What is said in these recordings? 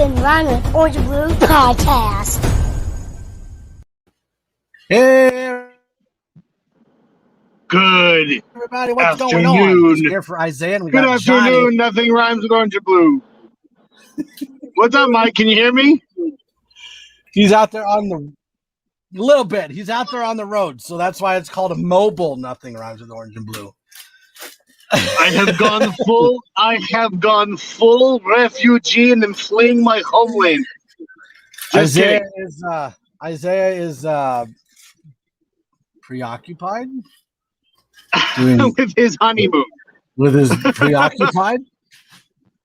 Nothing Rhymes with Orange and Blue Podcast. Hey, Good everybody, what's afternoon. going on? It's here for Isaiah, and we Good got afternoon. Johnny. Nothing rhymes with orange and blue. What's up, Mike? Can you hear me? He's out there on the little bit. He's out there on the road, so that's why it's called a mobile. Nothing rhymes with orange and blue. I have gone full refugee and then fleeing my homeland. Just Isaiah kidding. is preoccupied With his honeymoon. with his preoccupied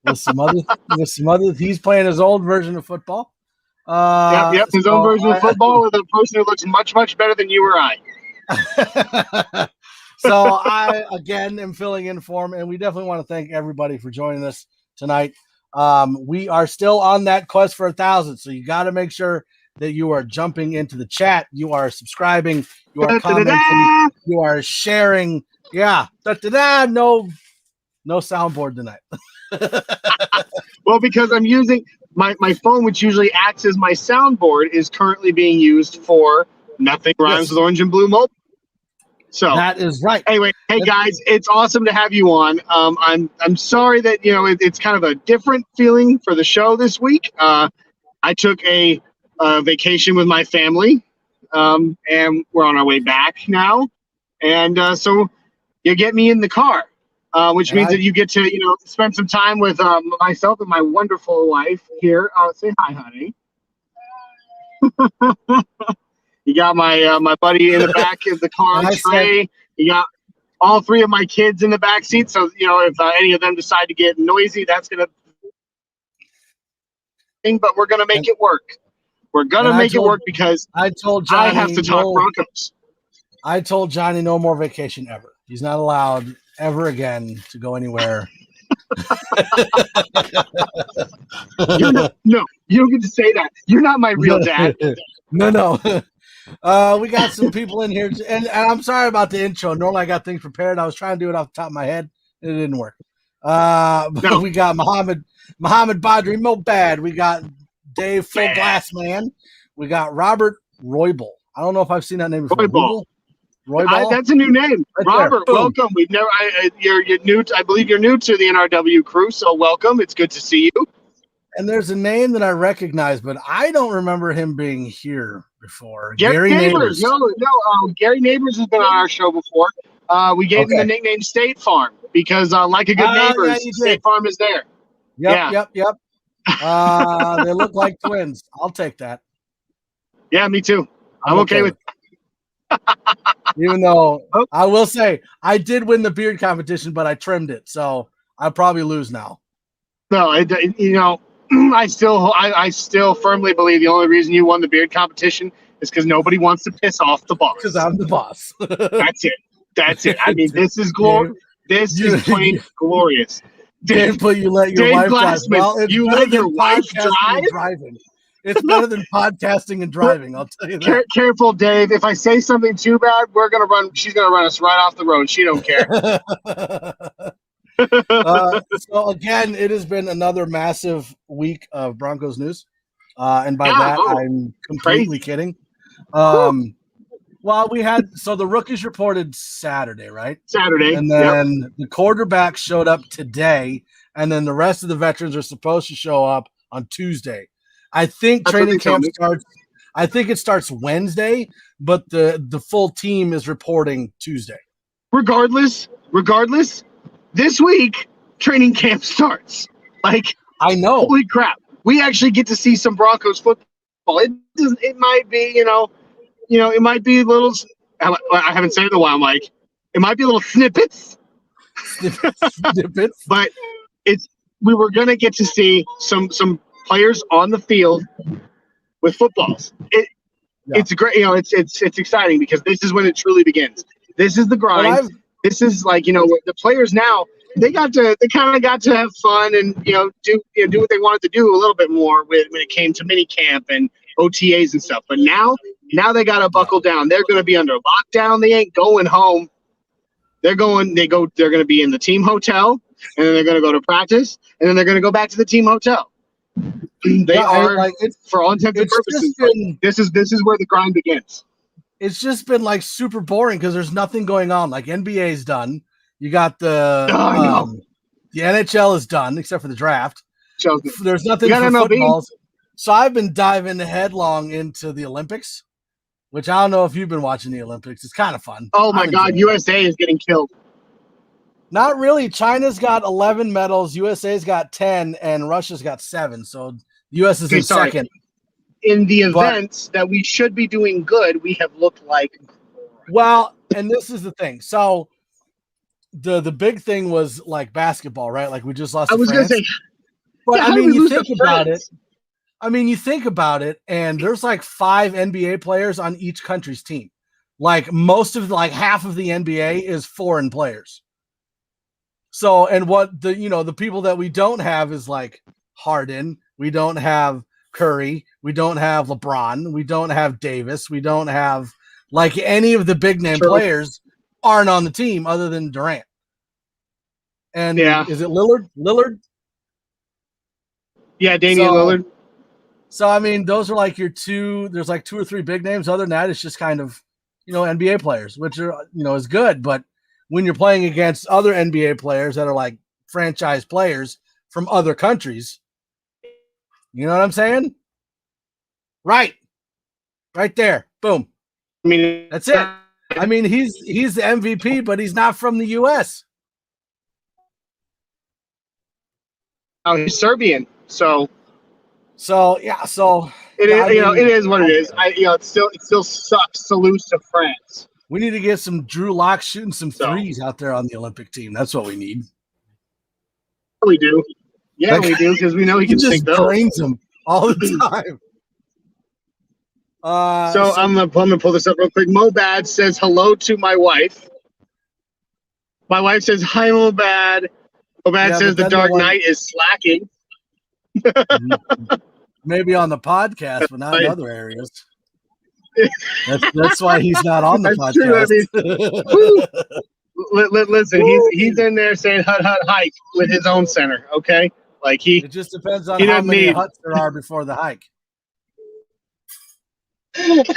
with some other. He's playing his old version of football. Yep. His own version of football with a person who looks much, much better than you or I. So I, again, am filling in for him, and we definitely want to thank everybody for joining us tonight. We are still on that quest for 1,000, so you got to make sure that you are jumping into the chat, you are subscribing, you are commenting, you are sharing. Yeah, no soundboard tonight. Well, because I'm using my phone, which usually acts as my soundboard, is currently being used for Nothing Rhymes with Orange and Blue Mobile. So that is right. Anyway, hey guys, it's awesome to have you on. I'm sorry that it's kind of a different feeling for the show this week. I took a vacation with my family, and we're on our way back now, and so you get me in the car, which means that you get to spend some time with myself and my wonderful wife here. Say hi, honey. You got my buddy in the back of the car, Trey. You got all three of my kids in the back seat. So, if any of them decide to get noisy, that's going to – but we're going to make it work. We're going to make it work because I told Johnny I have to talk Broncos. I told Johnny no more vacation ever. He's not allowed ever again to go anywhere. No, you don't get to say that. You're not my real dad. No. We got some people in here, and I'm sorry about the intro. Normally I got things prepared. I was trying to do it off the top of my head. It didn't work. But we got Muhammad Badri Mobad. We got Dave Full Glass Man. We got Robert Roybal. I don't know if I've seen that name before. Roybal? That's a new name. Right, Robert, welcome. We've never. You're new. I believe you're new to the NRW crew, so welcome. It's good to see you. And there's a name that I recognize, but I don't remember him being here before. Gary Neighbors. No. Gary Neighbors has been on our show before. We gave him the nickname State Farm because, like a good neighbor, State Farm is there. Yep. They look like twins. I'll take that. Yeah, me too. I'm okay with it. Even though I will say I did win the beard competition, but I trimmed it, so I'll probably lose now. No, I still firmly believe the only reason you won the beard competition is because nobody wants to piss off the boss. Because I'm the boss. That's it. I mean, this is glorious. This is plain glorious. Dave, but you let your wife drive. Well, you let your wife drive? Driving. It's better than podcasting and driving. I'll tell you that. Careful, Dave. If I say something too bad, she's gonna run us right off the road. She don't care. So again, it has been another massive week of Broncos news, and by that I'm completely kidding. Well, we had the rookies reported Saturday, right? Saturday, and then the quarterback showed up today, and then the rest of the veterans are supposed to show up on Tuesday. I think training camp starts. I think it starts Wednesday, but the full team is reporting Tuesday. Regardless. This week, training camp starts. Like, I know. Holy crap. We actually get to see some Broncos football. It might be, it might be little – I haven't said it in a while, Mike. It might be little snippets. But we were going to get to see some players on the field with footballs. It's great. It's exciting because this is when it truly begins. This is the grind. This is like, the players now, they kind of got to have fun and, do what they wanted to do a little bit more when it came to mini camp and OTAs and stuff. But now they got to buckle down. They're going to be under lockdown. They ain't going home. They're going to be in the team hotel, and then they're going to go to practice, and then they're going to go back to the team hotel. They are like for all intents and purposes. This is where the grind begins. It's just been like super boring because there's nothing going on. Like NBA's done. You got the NHL is done except for the draft. There's nothing for footballs. So I've been diving headlong into the Olympics, which I don't know if you've been watching the Olympics. It's kind of fun. Oh my God, USA is getting killed. Not really. China's got 11 medals, USA's got 10, and Russia's got 7. So the US is in second. In the events that we should be doing good, we have looked like. Well, and this is the thing. So the big thing was like basketball, right? Like we just lost. I was going to say, but I mean, you think about it. You think about it, and there's like 5 NBA players on each country's team. Like half of the NBA is foreign players. So, and what the people that we don't have is like Harden. We don't have Curry. We don't have LeBron. We don't have Davis. We don't have like any of the big name players aren't on the team other than Durant. And is it Lillard? Yeah, Damian Lillard. So, I mean, those are like there's like 2 or 3 big names. Other than that, it's just kind of, NBA players, which are, is good. But when you're playing against other NBA players that are like franchise players from other countries, you know what I'm saying? Right there. Boom. I mean, that's it. I mean, he's the MVP, but he's not from the U.S. Oh, he's Serbian. So yeah. So it is. It is what it is. It still sucks to lose to France. We need to get some Drew Lock shooting some threes out there on the Olympic team. That's what we need. We do. Yeah, we do, because we know he can just sink those. Drains them all the time. So I'm gonna pull this up real quick. Mobad says hello to my wife. My wife says hi, Mobad. Mobad says the Dark Knight is slacking. Maybe on the podcast, but not in other areas. That's why he's not on the podcast. True, listen, he's in there saying hut hike with his own center. Okay, like it just depends on how many huts there are before the hike. It's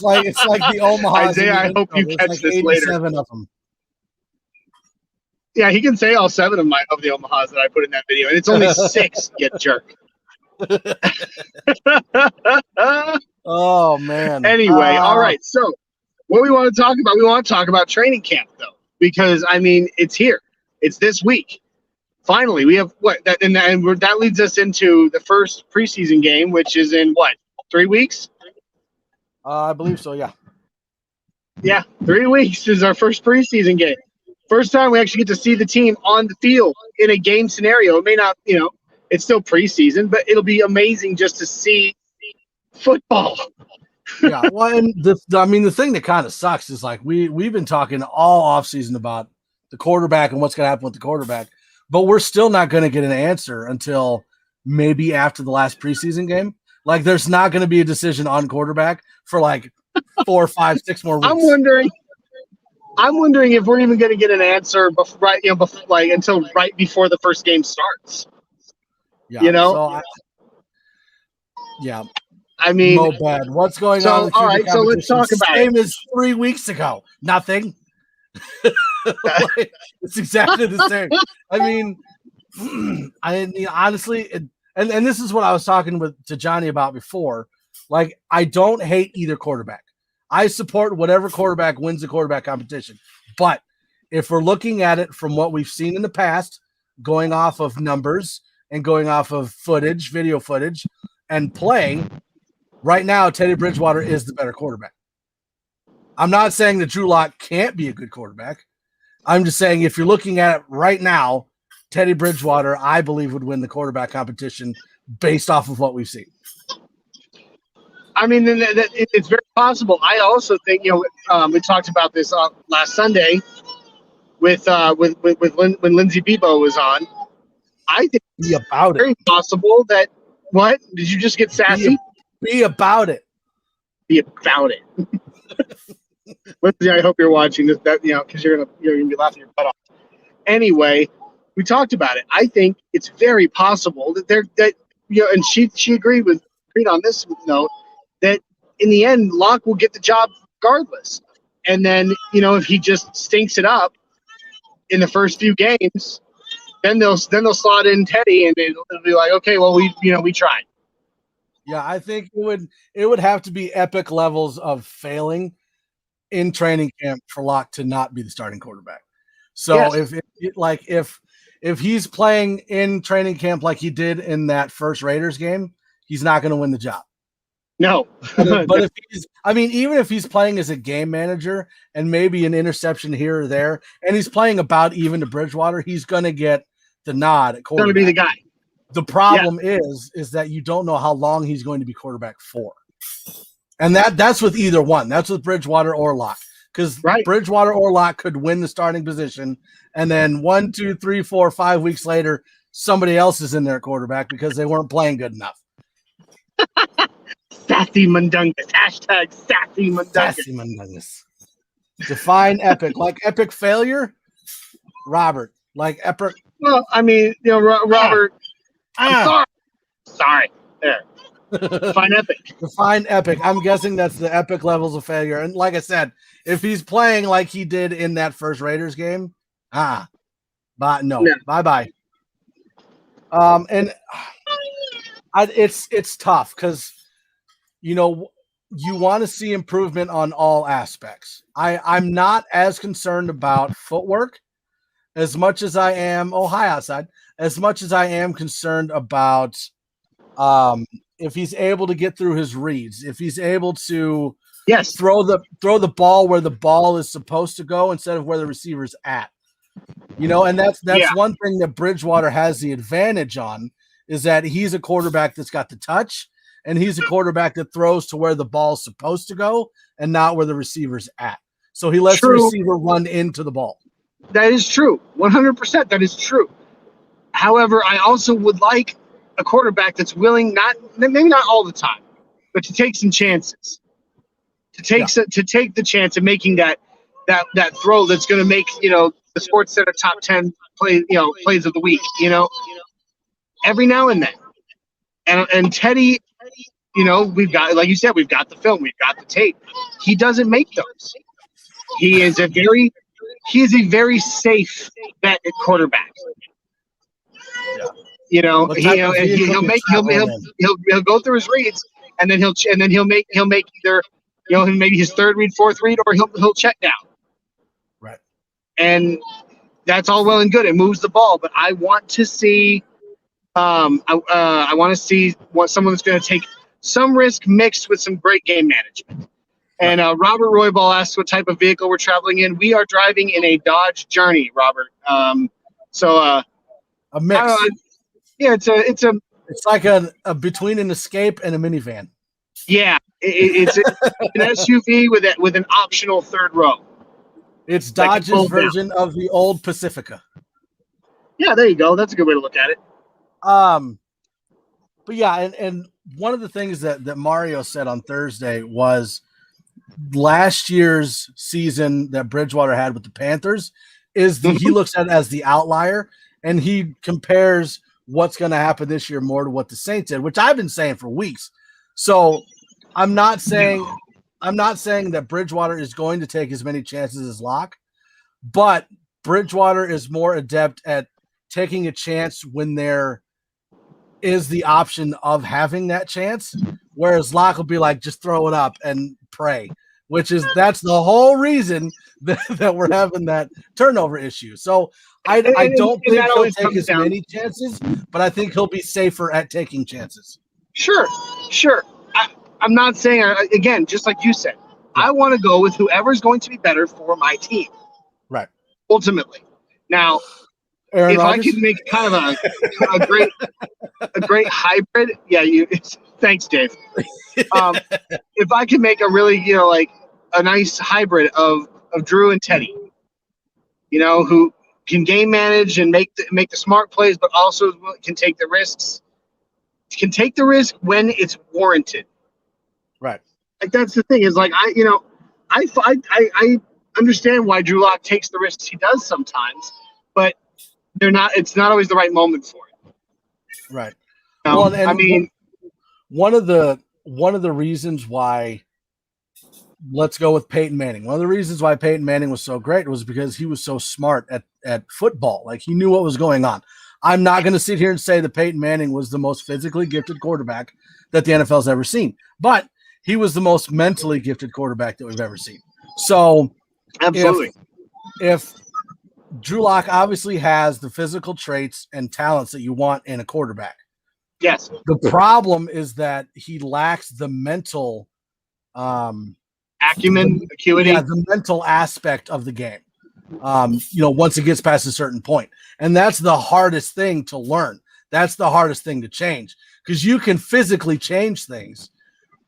like the Omaha. Isaiah, I hope you catch this later. 87 of them. Yeah, he can say all 7 of the Omahas that I put in that video, and it's only 6. You jerk. Oh man. Anyway, all right. So, what we want to talk about? We want to talk about training camp, though, because it's here. It's this week. Finally, we have that leads us into the first preseason game, which is in 3 weeks? I believe so. Yeah. Yeah, 3 weeks is our first preseason game. First time we actually get to see the team on the field in a game scenario. It may not, it's still preseason, but it'll be amazing just to see football. Yeah, well, and the thing that kind of sucks is like we've been talking all offseason about the quarterback and what's going to happen with the quarterback, but we're still not going to get an answer until maybe after the last preseason game. Like, there's not going to be a decision on quarterback for like 4, 5, 6 more weeks. I'm wondering if we're even going to get an answer until right before the first game starts. Yeah. Mo bad. What's going on? All right. So let's talk about it. Same as 3 weeks ago. Nothing. It's exactly the same. Honestly, and this is what I was talking to Johnny about before. Like, I don't hate either quarterback. I support whatever quarterback wins the quarterback competition. But if we're looking at it from what we've seen in the past, going off of numbers and going off of footage, video footage, and play, right now, Teddy Bridgewater is the better quarterback. I'm not saying that Drew Lock can't be a good quarterback. I'm just saying if you're looking at it right now, Teddy Bridgewater, I believe, would win the quarterback competition based off of what we've seen. It's very possible. I also think, we talked about this last Sunday with when Lindsey Bebo was on. I think it's very possible that what? Did you just get sassy? Be about it. Be about it. Lindsey, I hope you're watching this. Because you're gonna be laughing your butt off. Anyway, we talked about it. I think it's very possible that and she agreed on this note that in the end, Locke will get the job regardless. And then, if he just stinks it up in the first few games, then they'll slot in Teddy, and it'll be like, okay, well, we tried. Yeah, I think it would have to be epic levels of failing in training camp for Locke to not be the starting quarterback. So yes. if he's playing in training camp like he did in that first Raiders game, he's not going to win the job. No, but even if he's playing as a game manager and maybe an interception here or there, and he's playing about even to Bridgewater, he's going to get the nod at quarterback. Going to be the guy. The problem is that you don't know how long he's going to be quarterback for, and that's with either one. That's with Bridgewater or Locke, because Bridgewater or Locke could win the starting position, and then 1, 2, 3, 4, 5 weeks later, somebody else is in their quarterback because they weren't playing good enough. Sassy Mundungus. Hashtag Sassy Mundungus. Sassy Mundungus. Define epic. Like epic failure? Robert. Like epic. Well, Robert. I'm sorry. There. Define epic. Define epic. I'm guessing that's the epic levels of failure. And like I said, if he's playing like he did in that first Raiders game, bye-bye. And it's tough because you want to see improvement on all aspects. I'm not as concerned about footwork as much as I am as much as I am concerned about if he's able to get through his reads, if he's able to throw the ball where the ball is supposed to go instead of where the receiver's at. And that's one thing that Bridgewater has the advantage on, is that he's a quarterback that's got the touch, and he's a quarterback that throws to where the ball's supposed to go and not where the receiver's at. So he lets the receiver run into the ball. That is true. 100%. That is true. However, I also would like a quarterback that's willing, maybe not all the time, but to take some chances. To take the chance of making that throw that's going to make, the Sports Center top 10 plays of the week, every now and then. And Teddy, we've got, like you said, we've got the film, we've got the tape. He doesn't make those. He is a very safe bet at quarterback. Yeah. He'll go through his reads, and then he'll make either maybe his third read, fourth read, or he'll check down. Right. And that's all well and good. It moves the ball, but I want to see I want to see someone that's going to take some risk mixed with some great game management. And Robert Roybal asks what type of vehicle we're traveling in. We are driving in a Dodge Journey, Robert. A mix. It's like a between an Escape and a minivan. Yeah, it's an SUV with an optional third row. It's Dodge's version of the old Pacifica. Yeah, there you go. That's a good way to look at it. But yeah, and one of the things that Mario said on Thursday was last year's season that Bridgewater had with the Panthers is he looks at it as the outlier, and he compares what's going to happen this year more to what the Saints did, which I've been saying for weeks. So I'm not saying that Bridgewater is going to take as many chances as Locke, but Bridgewater is more adept at taking a chance when there is the option of having that chance, whereas Locke will be like, just throw it up and pray, that's the whole reason that we're having that turnover issue. So I don't think he'll take as many chances, but I think he'll be safer at taking chances. Sure. I'm not saying, again, just like you said, I want to go with whoever's going to be better for my team. Right. Ultimately. Now, Aaron Rodgers? I can make kind of a great hybrid. Yeah, thanks, Dave. If I can make a really, like a nice hybrid of Drew and Teddy, who can game manage and make the smart plays, but also can take the risks. Can take the risk when it's warranted. Right. Like that's the thing is like I understand why Drew Lock takes the risks he does sometimes, but It's not always the right moment for it. Right. Well, and I mean, one of the reasons why, let's go with Peyton Manning. One of the reasons why Peyton Manning was so great was because he was so smart at football. Like, he knew what was going on. I'm not going to sit here and say that Peyton Manning was the most physically gifted quarterback that the NFL's ever seen, but he was the most mentally gifted quarterback that we've ever seen. So absolutely. If Drew Lock obviously has the physical traits and talents that you want in a quarterback. Yes. The problem is that he lacks the mental acumen, acuity. Yeah, the mental aspect of the game. Once it gets past a certain point. And that's the hardest thing to learn. That's the hardest thing to change, because you can physically change things,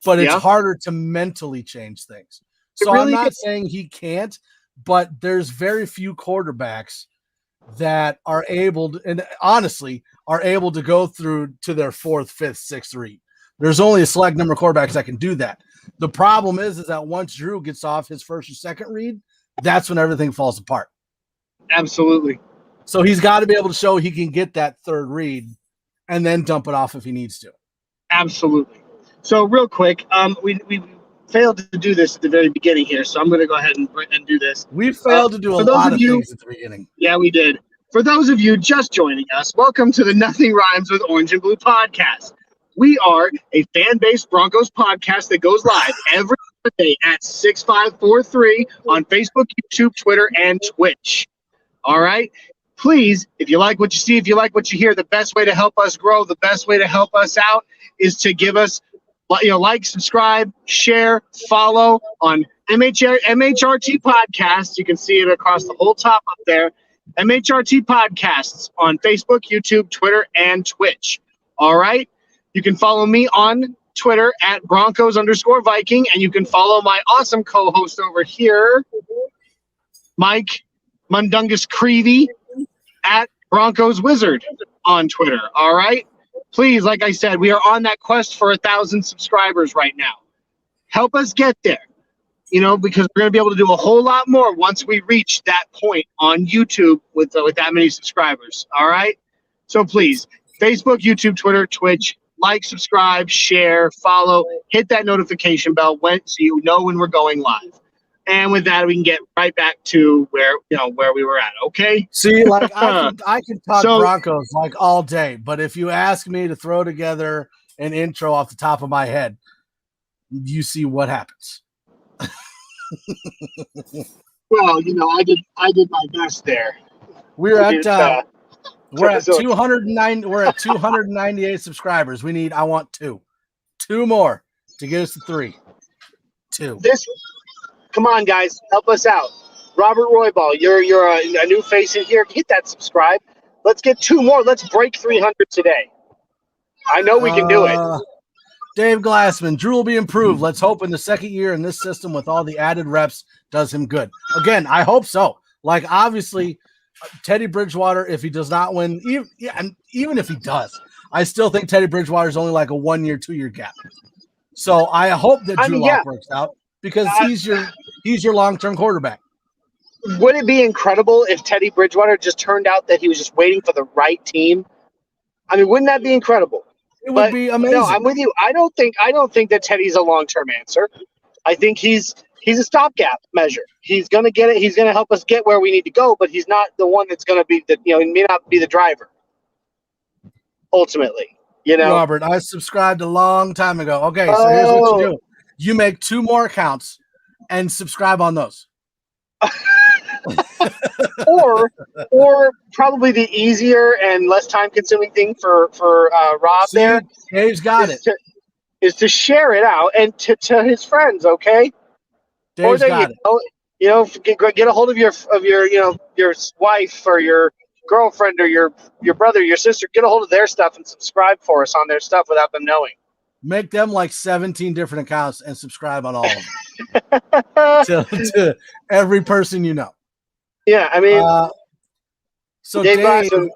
but it's harder to mentally change things. So really I'm not saying he can't, but there's very few quarterbacks that are able to, and honestly, are able to go through to their fourth, fifth, sixth read. There's only a select number of quarterbacks that can do that. The problem is that once Drew gets off his first or second read, that's when everything falls apart. Absolutely. So he's got to be able to show he can get that third read and then dump it off if he needs to. Absolutely. So real quick, we failed to do this at the very beginning here, so I'm going to go ahead and do this. We failed to do a lot of things at the beginning. Yeah, we did. For those of you just joining us, welcome to the Nothing Rhymes with Orange and Blue podcast. We are a fan-based Broncos podcast that goes live every Monday at 6543 on Facebook, YouTube, Twitter, and Twitch. All right? Please, if you like what you see, if you like what you hear, the best way to help us grow, the best way to help us out is to give us, like, subscribe, share, follow on MHRT Podcast. You can see it across the whole top up there. MHRT Podcasts on Facebook, YouTube, Twitter, and Twitch. All right? You can follow me on Twitter at Broncos_Viking, and you can follow my awesome co-host over here, Mike Mundungus Creevy, at Broncos Wizard on Twitter. All right? Please, like I said, we are on that quest for 1,000 subscribers right now. Help us get there, because we're going to be able to do a whole lot more once we reach that point on YouTube with that many subscribers. All right? So please, Facebook, YouTube, Twitter, Twitch, like, subscribe, share, follow, hit that notification bell so you know when we're going live. And with that, we can get right back to where we were at. Okay. See, like I can talk Broncos like all day, but if you ask me to throw together an intro off the top of my head, you see what happens. Well, I did my best there. We're at 209. We're at 298 subscribers. I want two more to get us to 3. 2. Come on, guys, help us out. Robert Roybal, you're a new face in here. Hit that subscribe. Let's get 2 more. Let's break 300 today. I know we can do it. Dave Glassman, Drew will be improved. Let's hope in the second year in this system with all the added reps does him good. Again, I hope so. Like, obviously, Teddy Bridgewater, if he does not win, even if he does, I still think Teddy Bridgewater is only like a 1-year, 2-year gap. So I hope that Drew Lock works out, because he's your long-term quarterback. Would it be incredible if Teddy Bridgewater just turned out that he was just waiting for the right team? I mean, wouldn't that be incredible? It would be amazing. No, I'm with you. I don't think that Teddy's a long-term answer. I think he's a stopgap measure. He's going to get it. He's going to help us get where we need to go, but he's not the one that's going to be he may not be the driver ultimately. Robert, I subscribed a long time ago. Okay, so here's what you do. You make 2 more accounts and subscribe on those. or probably the easier and less time-consuming thing for Rob there. Dave's got it. Is to share it out and to his friends, okay? Dave's got it. Get a hold of your wife or your girlfriend or your brother, your sister. Get a hold of their stuff and subscribe for us on their stuff without them knowing. Make them like 17 different accounts and subscribe on all of them to every person you know. Yeah, I mean, so Dave also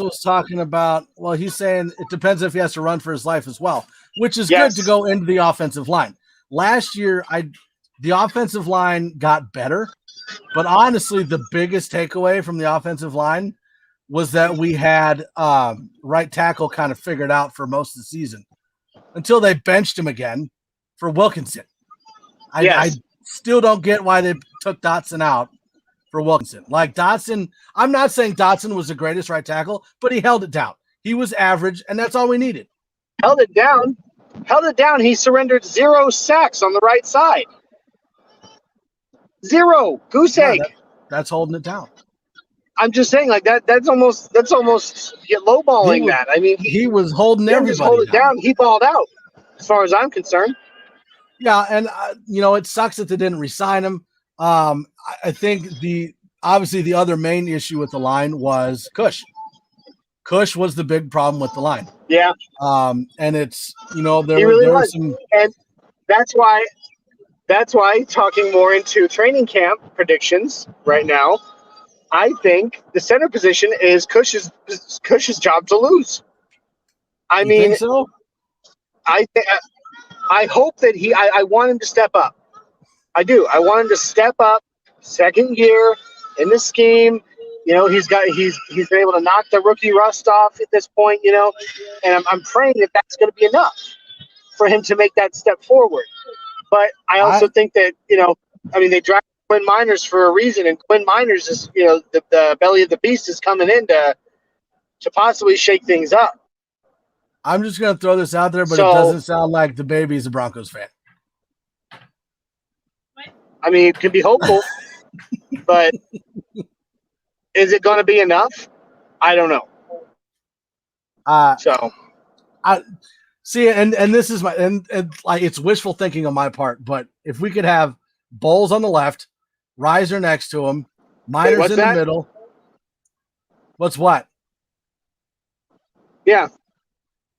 was talking about, he's saying it depends if he has to run for his life as well, which is good to go into the offensive line. Last year, the offensive line got better, But honestly, the biggest takeaway from the offensive line was that we had right tackle kind of figured out for most of the season until they benched him again for Wilkinson. I still don't get why they took Dotson out for Wilkinson. Like Dotson, I'm not saying Dotson was the greatest right tackle, but he held it down. He was average, and that's all we needed. Held it down. He surrendered 0 sacks on the right side. 0. Goose egg. That's holding it down. I'm just saying, like that. That's almost lowballing that. I mean, he was holding everybody just hold it down. He balled out, as far as I'm concerned. Yeah, and it sucks that they didn't re-sign him. I think obviously the other main issue with the line was Cush. Cush was the big problem with the line. Yeah. And it's he really was. Some, and that's why talking more into training camp predictions right now, I think the center position is Cush's job to lose. I mean, think so? I hope that I want him to step up. I do. I want him to step up. Second year in the scheme, he's been able to knock the rookie rust off at this point, and I'm praying that that's going to be enough for him to make that step forward. But I also think that they drafted Quinn Miners for a reason, and Quinn Miners is the belly of the beast is coming in to possibly shake things up. I'm just going to throw this out there, but it doesn't sound like the baby's a Broncos fan. I mean, it could be hopeful, but is it going to be enough? I don't know. I see, and this is and like it's wishful thinking on my part, but if we could have Bowles on the left, Reiser next to him, Miners in the middle. What's what? Yeah.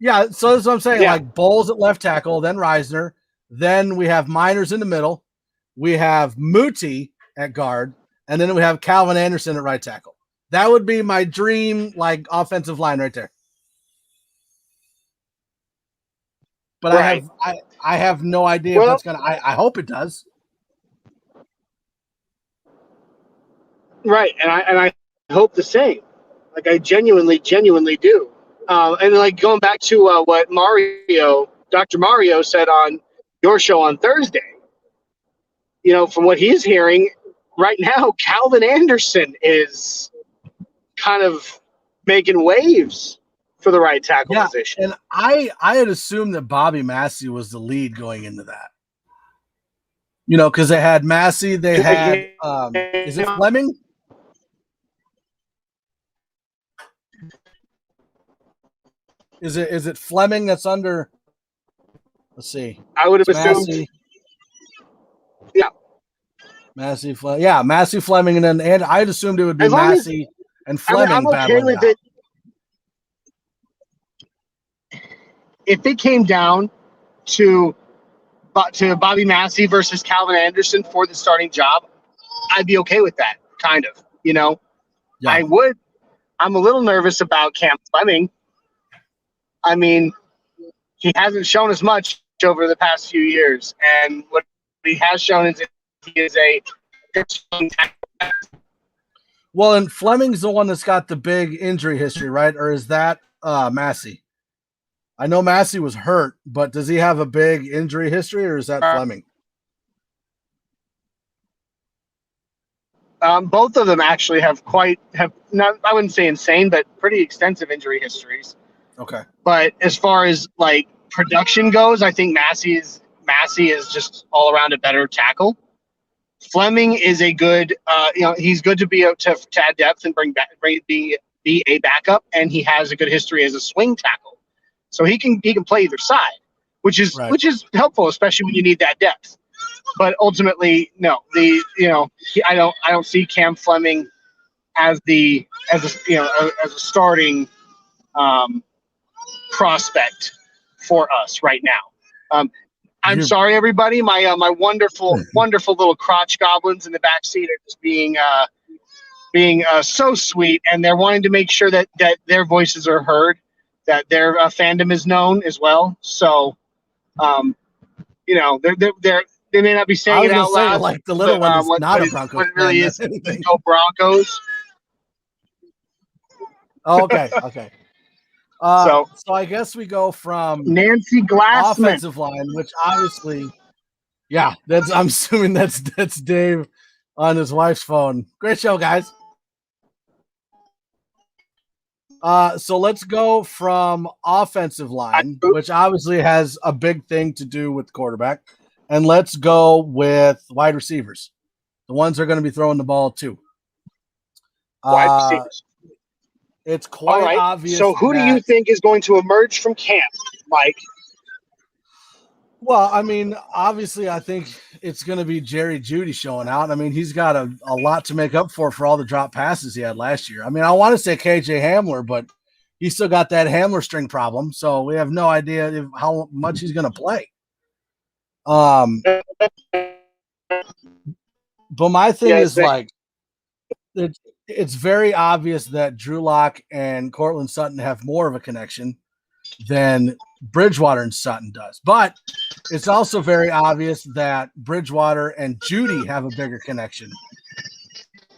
Yeah, so that's what I'm saying. Yeah. Like Bowles at left tackle, then Reisner. Then we have Miners in the middle. We have Muti at guard. And then we have Calvin Anderson at right tackle. That would be my dream, offensive line right there. But right. I have no idea if that's going to – I hope it does. Right, and I hope the same. Like, I genuinely do. And going back to what Dr. Mario said on your show on Thursday, from what he's hearing right now, Calvin Anderson is kind of making waves for the right tackle position. And I had assumed that Bobby Massey was the lead going into that. Because they had Massey, they had is it Fleming? Is it Fleming that's under? Let's see. I would have assumed. Massey. Yeah. Massey Fleming. Yeah, Massey Fleming, and I'd assumed it would be Massey and Fleming. I'm okay with it. If it came down to Bobby Massey versus Calvin Anderson for the starting job, I'd be okay with that, kind of. Yeah. I would. I'm a little nervous about Cam Fleming. I mean, he hasn't shown as much over the past few years, and what he has shown is that he is a well, and Fleming's the one that's got the big injury history, right? Or is that Massey? I know Massey was hurt, but does he have a big injury history, or is that Fleming? Both of them actually have not, I wouldn't say insane, but pretty extensive injury histories. Okay. But as far as production goes, I think Massey is just all around a better tackle. Fleming is a good, he's good to to add depth and be a backup, and he has a good history as a swing tackle, so he can play either side, which is helpful, especially when you need that depth. But ultimately, no, I don't see Cam Fleming as a starting prospect for us right now. I'm sorry, everybody. My wonderful little crotch goblins in the back seat are just being so sweet, and they're wanting to make sure that their voices are heard, that their fandom is known as well. So, they're they may not be saying it out loud. Like the little one is not a Broncos. What it really is, go Broncos. Oh, okay. So I guess we go from Nancy Glassman, offensive line, which obviously, yeah, I'm assuming that's Dave on his wife's phone. Great show, guys. So let's go from offensive line, which obviously has a big thing to do with quarterback, and let's go with wide receivers, the ones that are going to be throwing the ball too. Wide receivers. It's quite obvious. So who do you think is going to emerge from camp, Mike? Well, I mean, obviously, I think it's going to be Jerry Jeudy showing out. I mean, he's got a lot to make up for all the drop passes he had last year. I mean, I want to say KJ Hamler, but he's still got that Hamler string problem, so we have no idea how much he's going to play. But my thing is, like, it's very obvious that Drew Lock and Cortland Sutton have more of a connection than Bridgewater and Sutton does. But it's also very obvious that Bridgewater and Jeudy have a bigger connection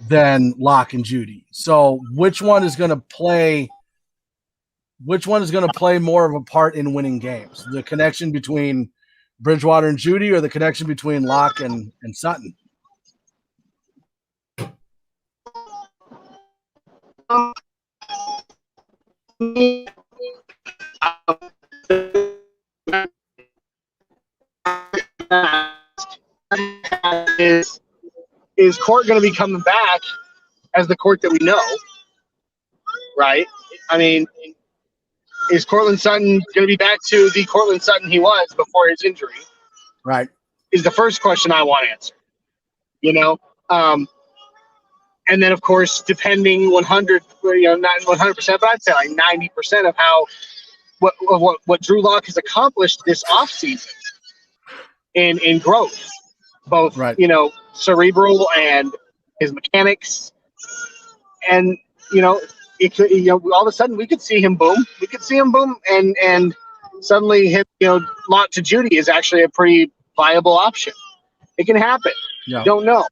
than Lock and Jeudy. So which one is going to play more of a part in winning games? The connection between Bridgewater and Jeudy, or the connection between Lock and Sutton? Is Court going to be coming back as the Court that we know, right? I mean, is Cortland Sutton going to be back to the Cortland Sutton he was before his injury? Right. Is the first question I want answered. And then, of course, depending 100, not 100%, but I'd say like 90% of what Drew Lock has accomplished this offseason in growth, both, right. Cerebral and his mechanics. And, it could, all of a sudden we could see him boom. We could see him boom, and suddenly him, Lock to Jeudy is actually a pretty viable option. It can happen. Yeah. Don't know.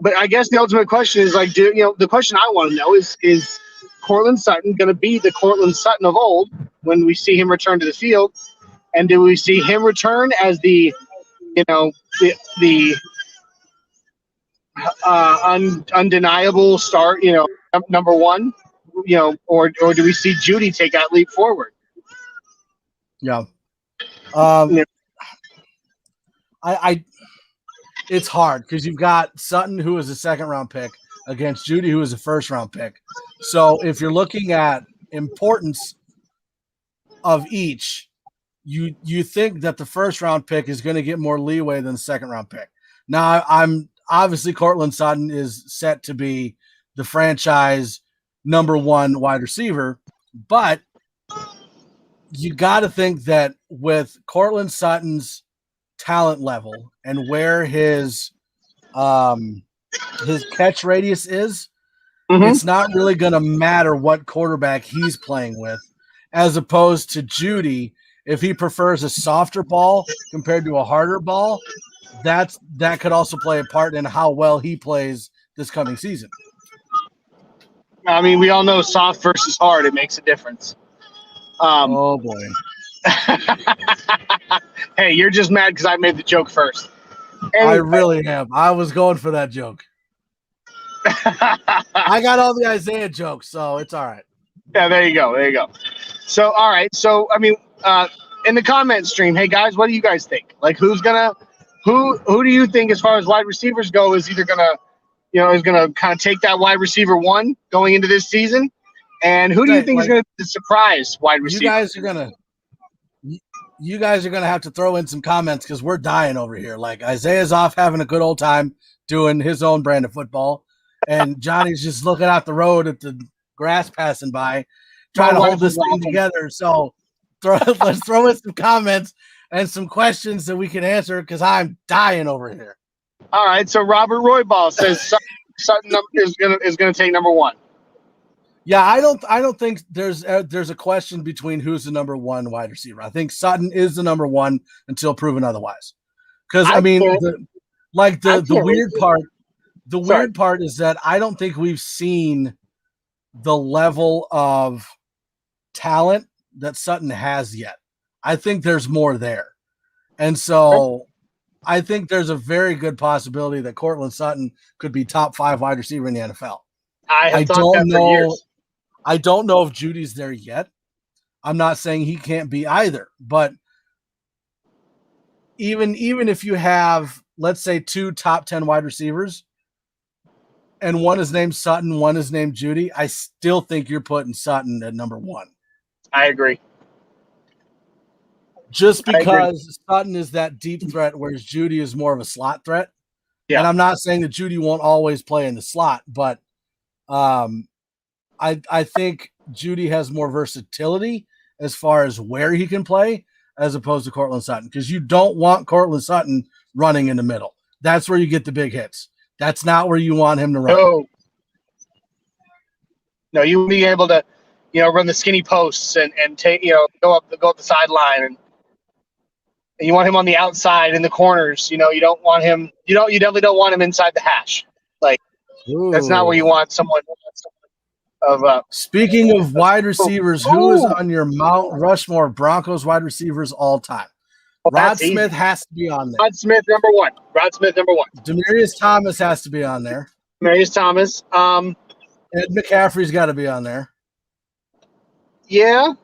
But I guess the ultimate question is, like, the question I want to know is Cortland Sutton going to be the Cortland Sutton of old when we see him return to the field? And do we see him return as the undeniable start, number one, or do we see Jeudy take that leap forward? Yeah. It's hard because you've got Sutton, who is a second-round pick, against Jeudy, who is a first-round pick. So if you're looking at importance of each, you think that the first-round pick is going to get more leeway than the second-round pick. Now, I'm obviously Cortland Sutton is set to be the franchise number one wide receiver, but you got to think that with Cortland Sutton's talent level and where his catch radius is, it's not really going to matter what quarterback he's playing with, as opposed to Jeudy. If he prefers a softer ball compared to a harder ball, that could also play a part in how well he plays this coming season. I mean, we all know soft versus hard, it makes a difference. Oh boy. Hey, you're just mad because I made the joke first. I really am. I was going for that joke. I got all the Isaiah jokes, so it's all right. Yeah, there you go. So, all right. So, I mean, in the comment stream, hey guys, what do you guys think? Like, who do you think, as far as wide receivers go, is either gonna kind of take that wide receiver one going into this season? And who do you think is going to be the surprise wide receiver? You guys are gonna have to throw in some comments because we're dying over here. Like, Isaiah's off having a good old time doing his own brand of football, and Johnny's just looking out the road at the grass passing by, trying to hold this thing together. So let's throw in some comments and some questions that we can answer because I'm dying over here. All right. So Robert Roybal says Sutton is gonna take number one. Yeah, I don't think there's a question between who's the number one wide receiver. I think Sutton is the number one until proven otherwise. Because I mean, the weird part. The Sorry. weird part is that I don't think we've seen the level of talent that Sutton has yet. I think there's more there. And so I think there's a very good possibility that Cortland Sutton could be top 5 wide receiver in the NFL. I don't know. For years. I don't know if Judy's there yet. I'm not saying he can't be either, but even if you have, let's say, 2 top 10 wide receivers, and one is named Sutton, one is named Judy, I still think you're putting Sutton at number 1. I agree. Just because Sutton is that deep threat, whereas Judy is more of a slot threat. Yeah. And I'm not saying that Judy won't always play in the slot, but I think Judy has more versatility as far as where he can play as opposed to Cortland Sutton, because you don't want Cortland Sutton running in the middle. That's where you get the big hits. That's not where you want him to run. No, you would be able to, run the skinny posts and take, go up the sideline, and you want him on the outside in the corners. You don't want him. You definitely don't want him inside the hash. That's not where you want someone. Speaking of wide receivers, who is on your Mount Rushmore Broncos wide receivers all time? Rod Smith has to be on there. Rod Smith, number 1. Demaryius Thomas has to be on there. Demaryius Thomas. Ed McCaffrey's got to be on there. Yeah.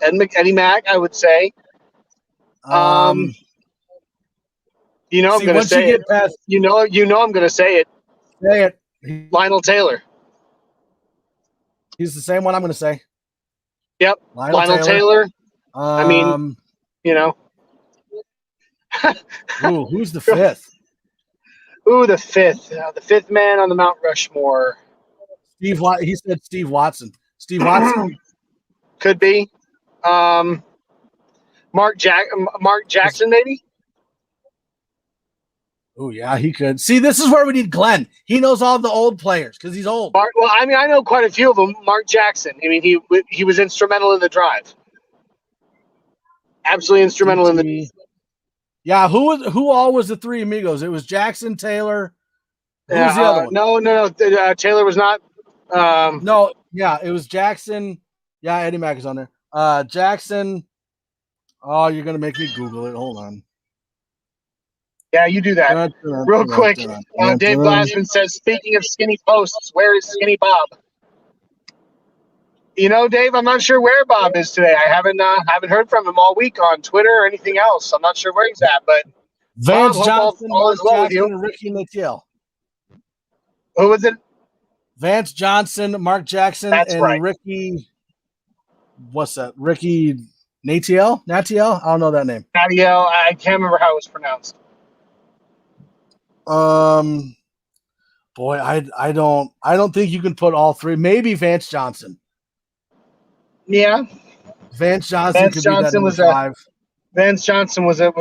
Eddie Mack, I would say. I'm going to say it. I'm going to say it. Say it. Lionel Taylor. He's the same one I'm going to say. Yep. Lionel Taylor. Ooh, who's the 5th? The 5th. The 5th man on the Mount Rushmore. He said Steve Watson. Steve Watson? Could be. Mark Jackson, maybe? Oh, yeah, he could. See, this is where we need Glenn. He knows all the old players because he's old. I know quite a few of them. Mark Jackson. He was instrumental in the drive. Absolutely instrumental in the. Yeah, who all was the 3 amigos? It was Jackson, Taylor. Who was the other one? No. Taylor was not. No, yeah, it was Jackson. Yeah, Eddie Mack is on there. Jackson. Oh, you're gonna make me Google it. Hold on. Yeah, you do that. Real quick. Dave Glassman says, speaking of skinny posts, where is Skinny Bob? Dave, I'm not sure where Bob is today. I haven't heard from him all week on Twitter or anything else. I'm not sure where he's at, but Vance Bob, Johnson, all is well with you. and Ricky Natiel. Who was it? Vance Johnson, Mark Jackson, and Ricky. What's that? Ricky Natiel? Natiel? I don't know that name. Natiel. I can't remember how it was pronounced. Boy, I don't think you can put all 3. Maybe Vance Johnson. Yeah. Vance Johnson could be that number 5. Vance Johnson was a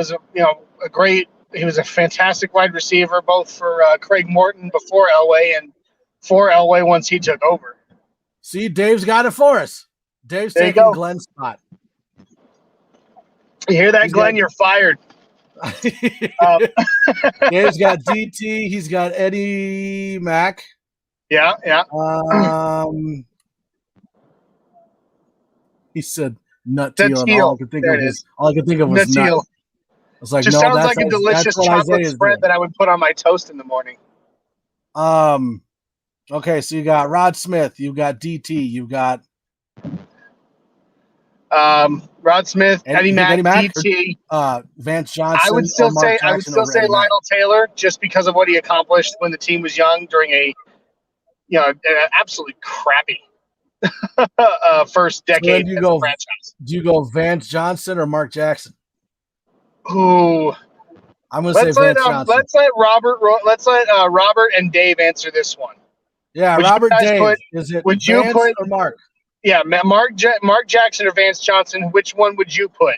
great. He was a fantastic wide receiver, both for Craig Morton before Elway and for Elway once he took over. See, Dave's got it for us. Dave's taking Glenn's spot. You hear that, Glenn? You're fired. Dave's got DT. He's got Eddie Mack. Yeah. He said nut teal, and all I could think of was nut. I was like, just sounds like a delicious chocolate spread that I would put on my toast in the morning. Okay, so you got Rod Smith, you've got DT, you've got Rod Smith, Eddie Mack, DT, Vance Johnson. I would still say Lionel Taylor, just because of what he accomplished when the team was young during an absolutely crappy first decade. So do you go Vance Johnson or Mark Jackson? Ooh, I'm going to say Vance Johnson. Let's let Robert and Dave answer this one. Yeah, Robert, Dave. Is it Vance or Mark? Yeah, Mark Jackson or Vance Johnson. Which one would you put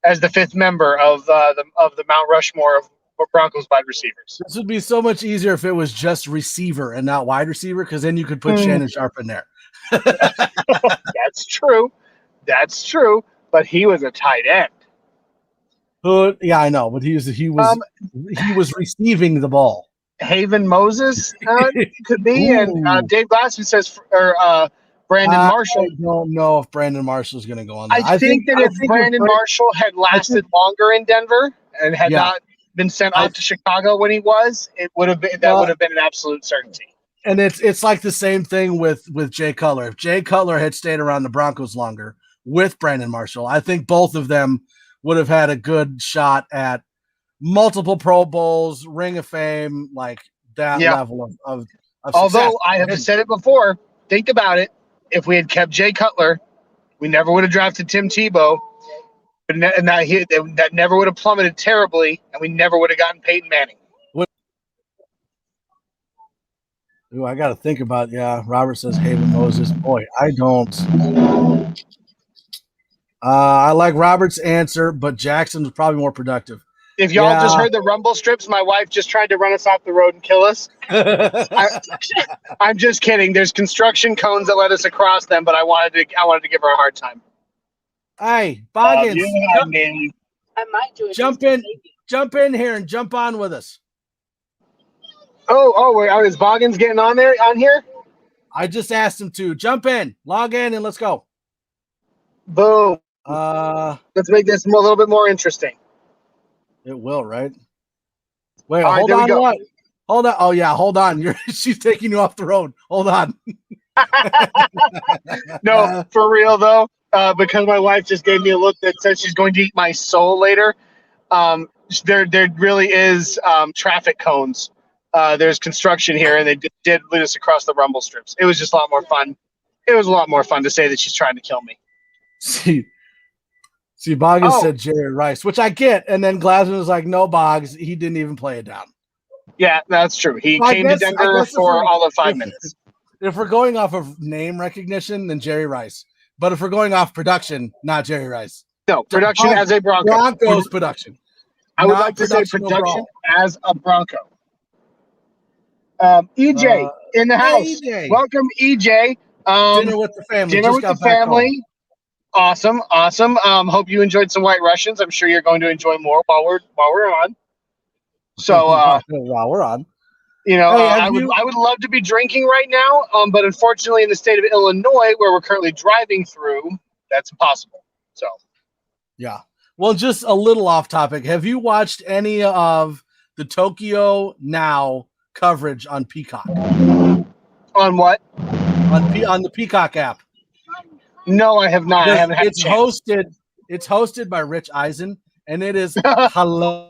as the 5th member of the Mount Rushmore of Broncos wide receivers? This would be so much easier if it was just receiver and not wide receiver, because then you could put Shannon Sharp in there. That's true. But he was a tight end. Yeah, I know, but he was receiving the ball. Haven Moses could be, and Dave Glassman says, or Brandon Marshall. I don't know if Brandon Marshall's going to go on there. I think if Brandon Marshall had lasted longer in Denver and had not been sent off to Chicago when he was, it would have been would have been an absolute certainty. And it's like the same thing with Jay Cutler. If Jay Cutler had stayed around the Broncos longer with Brandon Marshall, I think both of them would have had a good shot at multiple Pro Bowls, Ring of Fame, like that level of Although success. I have said it before, think about it. If we had kept Jay Cutler, we never would have drafted Tim Tebow, and that never would have plummeted terribly, and we never would have gotten Peyton Manning. Ooh, I got to think about, Robert says Haven Moses. Boy, I don't. I like Robert's answer, but Jackson was probably more productive. If y'all just heard the rumble strips, my wife just tried to run us off the road and kill us. I'm just kidding. There's construction cones that let us across them, but I wanted to give her a hard time. Hey, Boggins, I might do it. Jump in here and jump on with us. Is Boggins getting on here? I just asked him to jump in, log in, and let's go. Boom. Let's make this a little bit more interesting. It will, right? Wait, hold on. What? Hold on. Oh yeah, hold on. She's taking you off the road. Hold on. No, for real though, because my wife just gave me a look that says she's going to eat my soul later. There really is traffic cones. There's construction here, and they did lead us across the rumble strips. It was just a lot more fun. It was a lot more fun to say that she's trying to kill me. See, Boggins said Jerry Rice, which I get, and then Glassman was like, "No, Boggs, he didn't even play it down." Yeah, that's true. He came to Denver for all of 5 minutes. If we're going off of name recognition, then Jerry Rice. But if we're going off production, not Jerry Rice. No, production as a Bronco. Broncos production. I would like to say production as a Bronco. EJ in the house. EJ. Welcome, EJ. Dinner with the family. Dinner with the family. Awesome. Hope you enjoyed some White Russians. I'm sure you're going to enjoy more while we're on. So while we're on, I would love to be drinking right now, but unfortunately, in the state of Illinois, where we're currently driving through, that's impossible. So, yeah. Well, just a little off topic. Have you watched any of the Tokyo Now coverage on Peacock? On what? On the Peacock app. No, I have not. I haven't had a chance. It's hosted by Rich Eisen, and it is hilarious.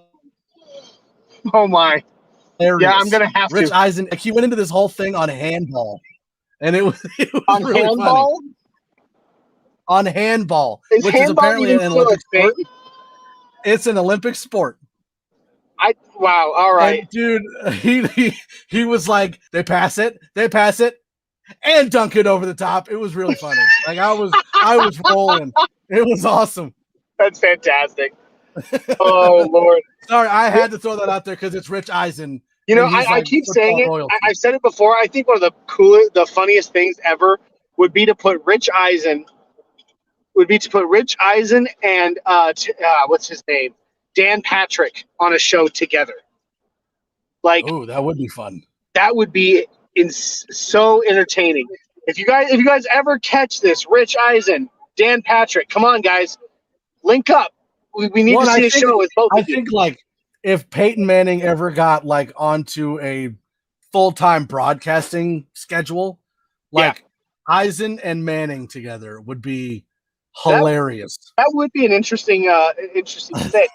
Oh my! Yeah, I'm gonna have Rich Eisen. He went into this whole thing on handball, and it was on really handball. Funny. On handball, which is apparently an Olympic sport. It's an Olympic sport. Wow. All right, and dude. He was like, they pass it, and dunk it over the top. It was really funny. Like I was rolling. It was awesome. That's fantastic. Oh Lord. Sorry, I had to throw that out there because it's Rich Eisen. I keep saying it. I've said it before. I think one of the funniest things ever would be to put Rich Eisen and what's his name? Dan Patrick on a show together. Like, oh, that would be fun. That would be so entertaining. If you guys ever catch this, Rich Eisen, Dan Patrick, come on, guys, link up. We need to see a show with both of you. I think like if Peyton Manning ever got like onto a full-time broadcasting schedule, like Eisen and Manning together would be hilarious. That would be an interesting thing.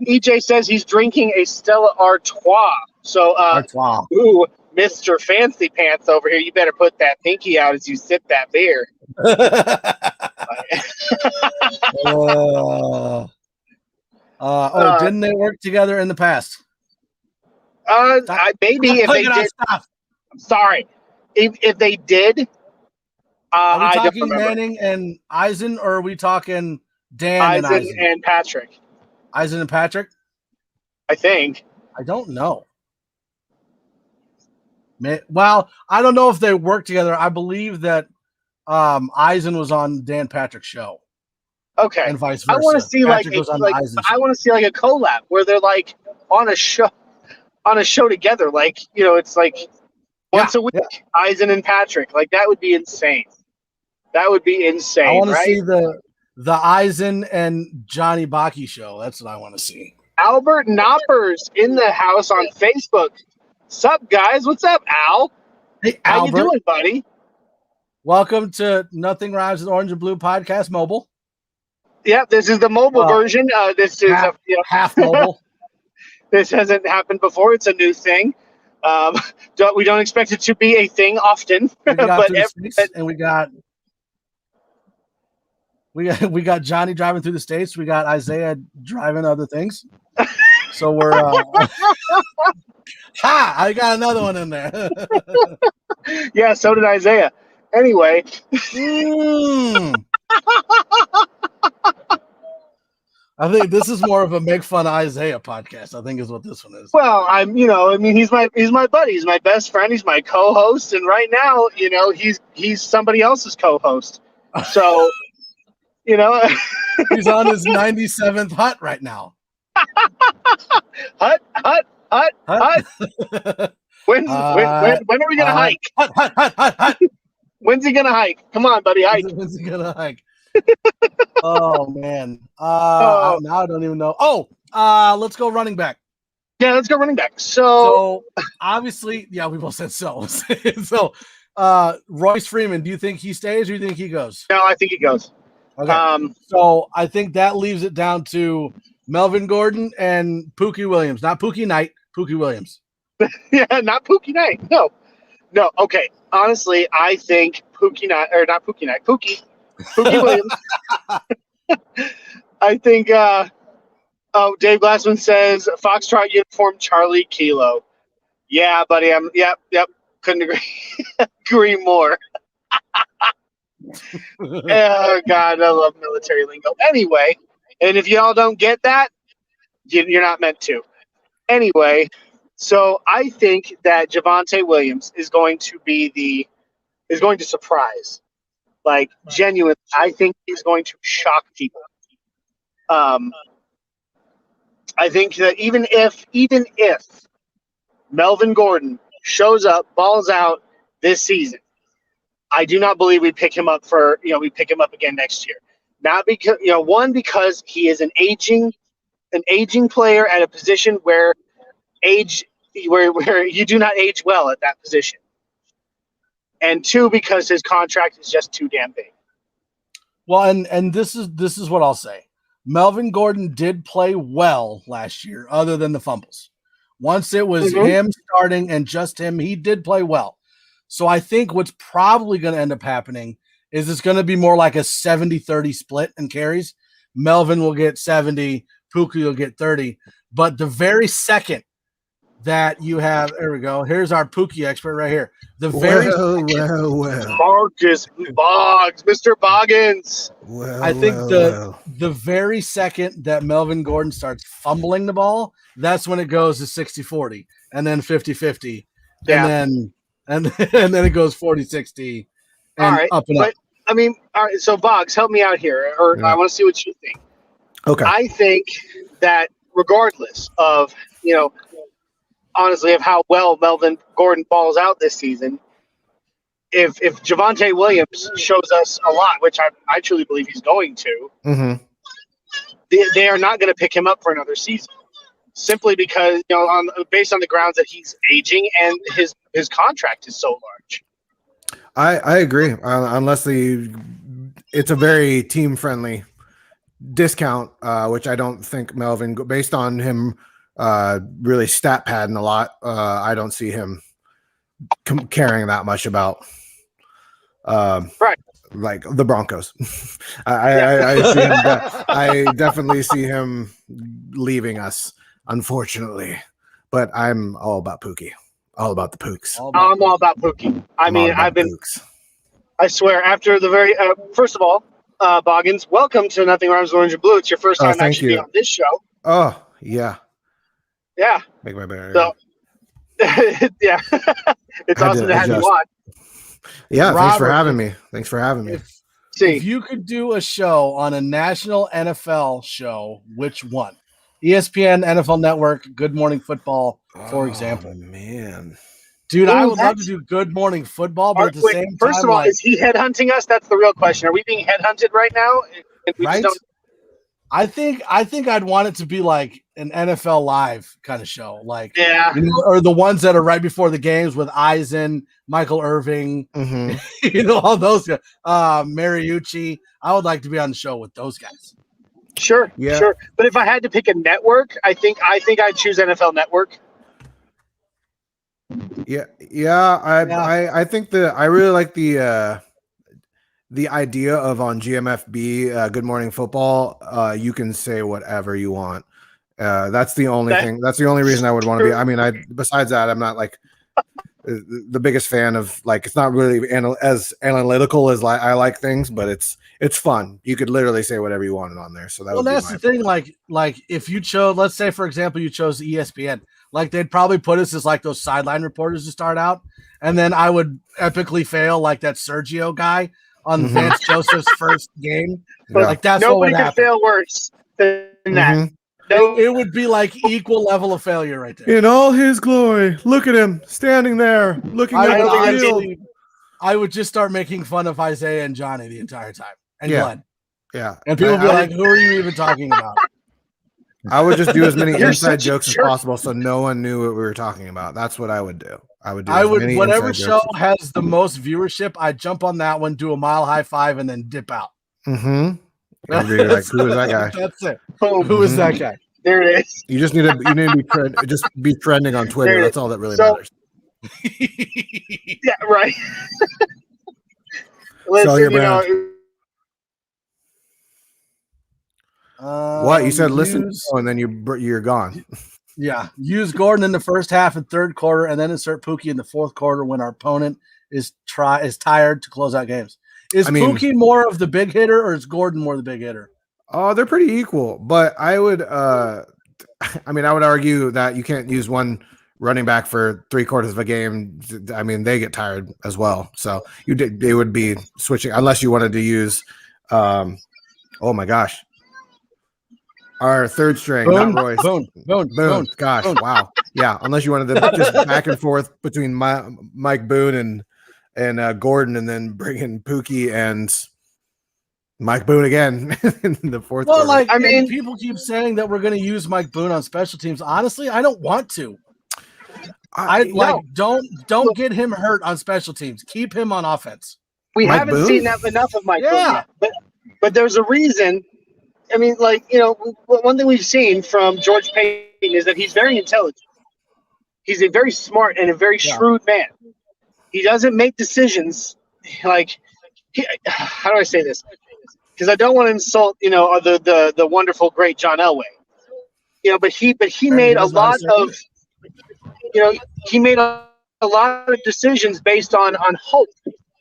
EJ says he's drinking a Stella Artois. So, Artois. Ooh, Mr. Fancy Pants over here, you better put that pinky out as you sip that beer. Didn't they work together in the past? Maybe if they did. I'm sorry. If they did, are we talking Manning and Eisen, or are we talking Dan and Eisen? And Patrick? Eisen and Patrick? I think. I don't know. Well, I don't know if they work together. I believe that Eisen was on Dan Patrick's show. Okay. and vice versa. I want to see Patrick goes on the Eisen show. I want to see like a collab where they're like on a show together. Like, it's like once a week, Eisen and Patrick. Like that would be insane. That would be insane. I want to right? see the Eisen and Johnny Baki show. That's what I want to see. Albert Knoppers in the house on Facebook. Sup, guys? What's up, Al? Hey, how Albert. you doing, buddy? Welcome to Nothing Rhymes with Orange and Blue podcast mobile. Yeah, this is the mobile version. This is half mobile. This hasn't happened before. It's a new thing. We don't expect it to be a thing often. And we got Johnny driving through the States. We got Isaiah driving other things. So we're I got another one in there. Yeah, so did Isaiah. Anyway. I think this is more of a make fun of Isaiah podcast, I think is what this one is. Well, he's my buddy, he's my best friend, he's my co-host, and right now, he's somebody else's co-host. So, he's on his 97th hut right now. Hut. When are we gonna hike? Hut. When's he gonna hike? Come on, buddy, hike. When's he gonna hike? Oh man. Now I don't even know. Let's go running back. Yeah, let's go running back. So obviously, yeah, we both said so. So Royce Freeman, do you think he stays or do you think he goes? No, I think he goes. Okay. So I think that leaves it down to Melvin Gordon and Pookie Williams. Not Pookie Knight, Pookie Williams. Yeah, not Pookie Knight. No. Okay. Honestly, I think Pookie Williams. I think. Dave Glassman says Foxtrot uniform Charlie Kilo. Yeah, buddy. Yep. Couldn't agree more. Oh God, I love military lingo. Anyway, and if y'all don't get that, you're not meant to. Anyway. So I think that Javonte Williams is going to surprise, like genuinely. I think he's going to shock people. I think that even if Melvin Gordon shows up, balls out this season, I do not believe we pick him up again next year. Not because because he is an aging player at a position where you do not age well at that position. And two, because his contract is just too damn big. Well, and this is what I'll say. Melvin Gordon did play well last year, other than the fumbles. Once it was him starting and just him, he did play well. So I think what's probably going to end up happening is it's going to be more like a 70-30 split in carries. Melvin will get 70, Pookie will get 30. But the very second that you have, there we go. Here's our Pookie expert right here. The very Marcus Boggs, Mr. Boggins. I think the very second that Melvin Gordon starts fumbling the ball, that's when it goes to 60-40 and then 50-50. And then it goes 40-60 and up and up. I mean, all right, so Boggs, help me out here, I want to see what you think. Okay. I think that regardless of, honestly, of how well Melvin Gordon balls out this season, if Javonte Williams shows us a lot, which I truly believe he's going to, they are not going to pick him up for another season, simply because based on the grounds that he's aging and his contract is so large. I agree, unless it's a very team friendly discount, which I don't think Melvin, based on him really stat padding a lot, I don't see him caring that much about like the Broncos. I definitely see him leaving us, unfortunately, but I'm all about Pookie, all about the Pooks. I'm all about Pookie. I swear, after the very first of all, Boggins, welcome to Nothing Rhymes with Orange and Blue. It's your first time actually being on this show. Oh yeah. Yeah. Make my better. So, yeah. It's awesome to have you on. Yeah, Robert, thanks for having me. See, if you could do a show on a national NFL show, which one? ESPN, NFL Network, Good Morning Football, for example. Man. Dude, Ooh, I would love to that's- do Good Morning Football, but at the Wait, same time, first of all, like, is he headhunting us? That's the real question. Are we being headhunted right now? And we just right? don't- I think I'd want it to be like an NFL Live kind of show, like Yeah. or the ones that are right before the games with Eisen, Michael Irving, all those guys, Mariucci. I would like to be on the show with those guys. Sure, Yeah. sure. But if I had to pick a network, I think I'd choose NFL Network. Yeah. I think I really like the idea of on GMFB, Good Morning Football, you can say whatever you want. That's the only thing. That's the only reason I would want to be. I mean, besides that, I'm not like the biggest fan of, like, it's not really as analytical as I like things, but it's fun. You could literally say whatever you wanted on there. So That's the thing. Like if you chose, let's say for example, you chose ESPN, like they'd probably put us as like those sideline reporters to start out, and then I would epically fail like that Sergio guy on Vance Joseph's first game. Yeah. Like that's Nobody what would can happen. fail worse than that. No, It would be like equal level of failure right there. In all his glory, look at him standing there, looking I at would, the field. honestly, I would just start making fun of Isaiah and Johnny the entire time, and Glenn. Yeah, And people would be like, "Who are you even talking about?" I would just do as many You're inside such a jokes as jerk. possible, so no one knew what we were talking about. That's what I would do. I would do. Whatever inside show jokes. has the most viewership, I'd jump on that one, do a mile high five, and then dip out. It'd be like, who is that guy? That's it. boom. Who is that guy? There it is. You just need to just be trending on Twitter. There it That's is. all that really So- matters. Yeah, right. Sell your Listen, you know, What you said? Listen, use- and then you're gone. Yeah, use Gordon in the first half and third quarter, and then insert Pookie in the fourth quarter when our opponent is tired to close out games. Is Pookie more of the big hitter, or is Gordon more the big hitter? Oh, they're pretty equal, but I would. I would argue that you can't use one running back for 3/4 of a game. I mean, they get tired as well. So they would be switching unless you wanted to use. Oh my gosh. Our third string, Boone, not Royce. Boone. Gosh, Boone. wow. Yeah, unless you wanted to just back and forth between Mike Boone and Gordon, and then bring in Pookie and Mike Boone again in the fourth Well, quarter. I mean- people keep saying that we're going to use Mike Boone on special teams. Honestly, I don't want to. Don't get him hurt on special teams. Keep him on offense. we Mike haven't Boone? seen enough of Mike Boone Yeah. yet. But there's a reason. I mean, like, you know, one thing we've seen from George Payton is that he's very intelligent. He's a very smart and a very shrewd man. He doesn't make decisions like how do I say this? Because I don't want to insult, you know, the wonderful great John Elway. You know, but he made a lot of, you know, he made a lot of decisions based on hope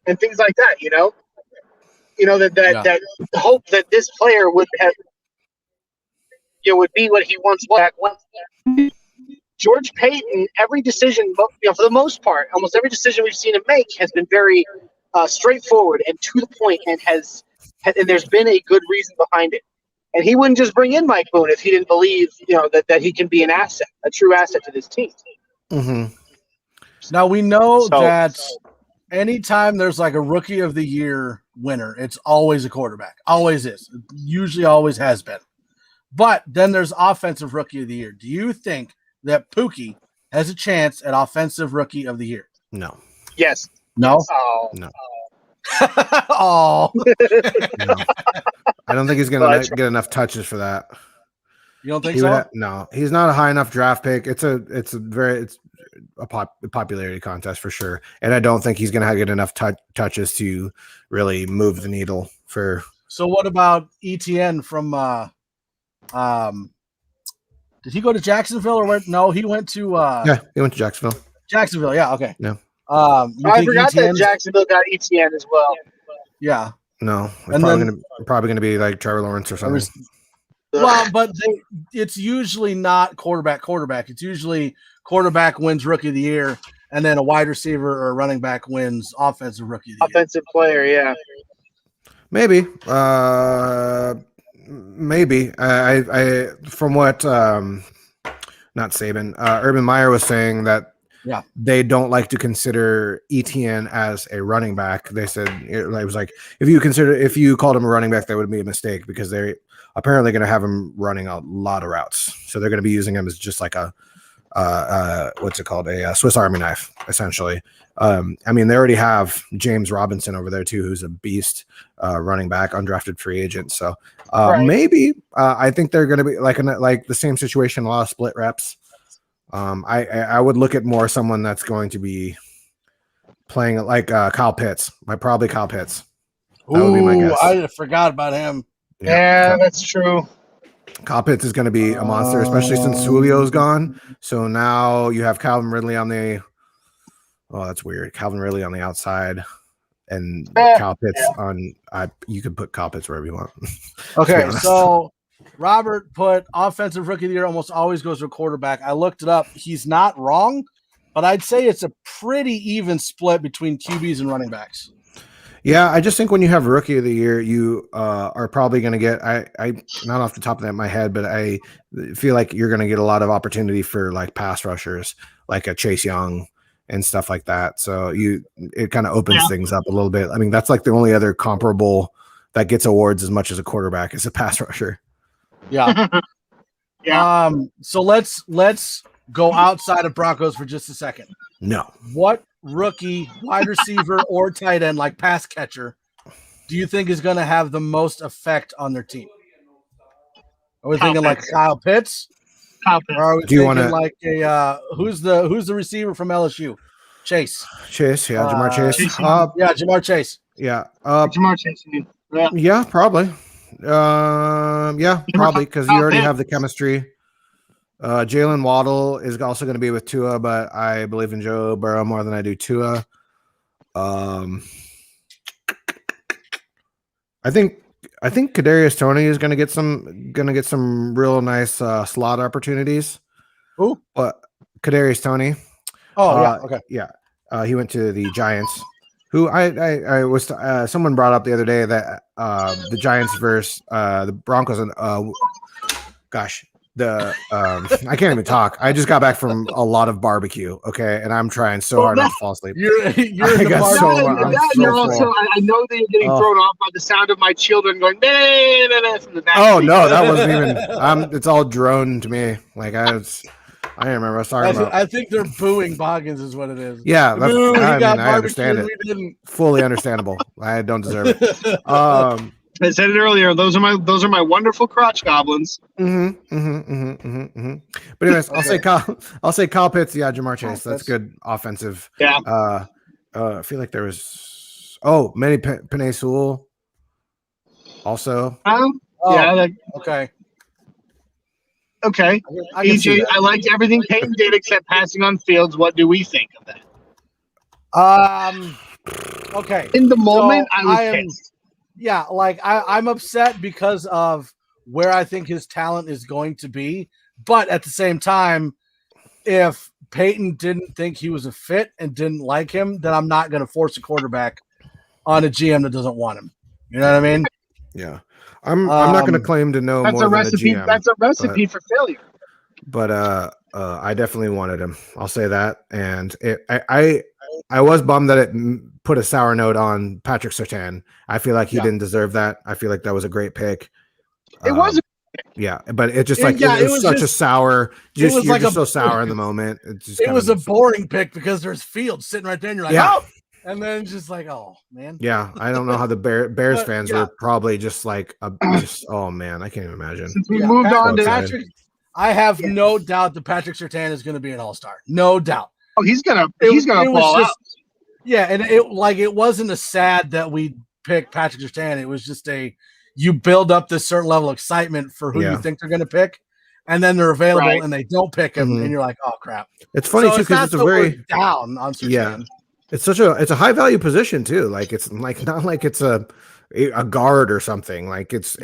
and things like that, you know. You know, that hope that this player would have, you know, would be what he once was back when. George Payton, every decision, you know, for the most part, almost every decision we've seen him make has been very straightforward and to the point, and there's been a good reason behind it. And he wouldn't just bring in Mike Boone if he didn't believe, you know, that he can be an asset, a true asset to this team. Mm-hmm. Now we know that anytime there's like a rookie of the year winner, it's always a quarterback. Always is. Usually always has been. But then there's offensive rookie of the year. Do you think that Pookie has a chance at offensive rookie of the year? No. Yes. No? Oh. No. Oh. No. I don't think he's going to get enough touches for that. You don't think so? No, he's not a high enough draft pick. It's a popularity contest for sure, and I don't think he's going to get enough touches to really move the needle for. So what about ETN from? Did he go to Jacksonville or where? No, he went to. Yeah, he went to Jacksonville. Jacksonville, yeah, okay. Yeah. I forgot that Jacksonville got ETN as well. Yeah. No, it's probably gonna be like Trevor Lawrence or something. Well, but it's usually not quarterback. It's usually quarterback wins rookie of the year, and then a wide receiver or a running back wins offensive rookie of the year. Offensive player, yeah. Maybe. Maybe. I from what not Saban, Urban Meyer was saying that they don't like to consider ETN as a running back. They said it was like if you called him a running back, that would be a mistake because they're apparently going to have him running a lot of routes. So they're going to be using him as just like a what's it called? A Swiss Army knife, essentially. I mean, they already have James Robinson over there too, who's a beast running back, undrafted free agent. So maybe I think they're going to be like the same situation, a lot of split reps. I would look at more someone that's going to be playing like Kyle Pitts, probably Kyle Pitts. That would be my guess. I forgot about him. Yeah, that's true. Kyle Pitts is going to be a monster, especially since Julio's gone. So now you have Calvin Ridley on the. Oh, that's weird. Calvin Ridley on the outside, and Kyle Pitts on. You could put Kyle Pitts wherever you want. Okay, so Robert put offensive rookie of the year almost always goes to a quarterback. I looked it up. He's not wrong, but I'd say it's a pretty even split between QBs and running backs. Yeah, I just think when you have rookie of the year, you are probably going to get. I not off the top of my head, but I feel like you're going to get a lot of opportunity for like pass rushers, like a Chase Young and stuff like that. So it kind of opens things up a little bit. I mean, that's like the only other comparable that gets awards as much as a quarterback is a pass rusher. Yeah. Yeah. So let's go outside of Broncos for just a second. No. What rookie, wide receiver, or tight end, like pass catcher, do you think is going to have the most effect on their team? Are we thinking like Kyle Pitts? Or are we thinking like a who's the receiver from LSU? Chase. Yeah, Jamar Chase. Jamar Chase. Yeah. Jamar Chase. Yeah, probably. Probably because you already have the chemistry. Jalen Waddle is also going to be with Tua, but I believe in Joe Burrow more than I do Tua. I think Kadarius Toney is going to get some real nice slot opportunities. Who? Kadarius Toney. Oh okay. He went to the Giants. Who I was someone brought up the other day that the Giants versus the Broncos and I can't even talk. I just got back from a lot of barbecue, okay, and I'm trying so hard not to fall asleep. You're in the I know that you're getting thrown off by the sound of my children going from the back. Oh no, that wasn't even. It's all drone to me. Like I don't remember. I was talking about. I think they're booing Boggins, is what it is. Yeah, I understand it. Fully understandable. I don't deserve it. I said it earlier. Those are my wonderful crotch goblins. But anyways, I'll say Kyle Pitts. Yeah, Jamar Chase. That's good offensive. Yeah. I feel like there was Manny Penei Sewell. Also. Okay. Okay. EJ, I liked everything Peyton did except passing on Fields. What do we think of that? Okay. In the moment, I was pissed. Yeah, like I'm upset because of where I think his talent is going to be. But at the same time, if Peyton didn't think he was a fit and didn't like him, then I'm not going to force a quarterback on a GM that doesn't want him. You know what I mean? Yeah. I'm not going to claim to know more than the GM. That's a recipe for failure. But I definitely wanted him. I'll say that. And I was bummed that it put a sour note on Patrick Surtain. I feel like he didn't deserve that. I feel like that was a great pick. It was. But it just like it was such a sour. You're just so sour in the moment. It was a boring pick because there's Fields sitting right there, and you're like, oh. And then just like, oh man. Yeah, I don't know how the Bears fans were probably just like, oh man, I can't even imagine. Since we moved on to Patrick, I have no doubt that Patrick Surtain is going to be an all-star. No doubt. Oh, he's gonna ball out. Yeah, and it wasn't a sad that we picked Patrick Surtain. It was just you build up this certain level of excitement for who you think they're going to pick, and then they're available and they don't pick him, and you're like, oh crap. It's funny too because it's a very down on Surtain. Yeah. It's a high value position too. Like it's like not like it's a guard or something. Like it's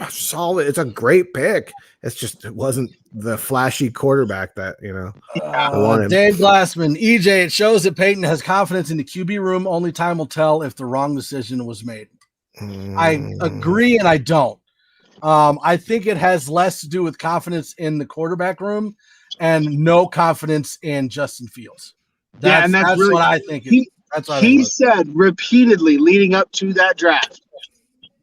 solid. It's a great pick. It wasn't the flashy quarterback that wanted. Dave Glassman, EJ. It shows that Peyton has confidence in the QB room. Only time will tell if the wrong decision was made. I agree and I don't. I think it has less to do with confidence in the quarterback room and no confidence in Justin Fields. That's really, what I think. He said repeatedly leading up to that draft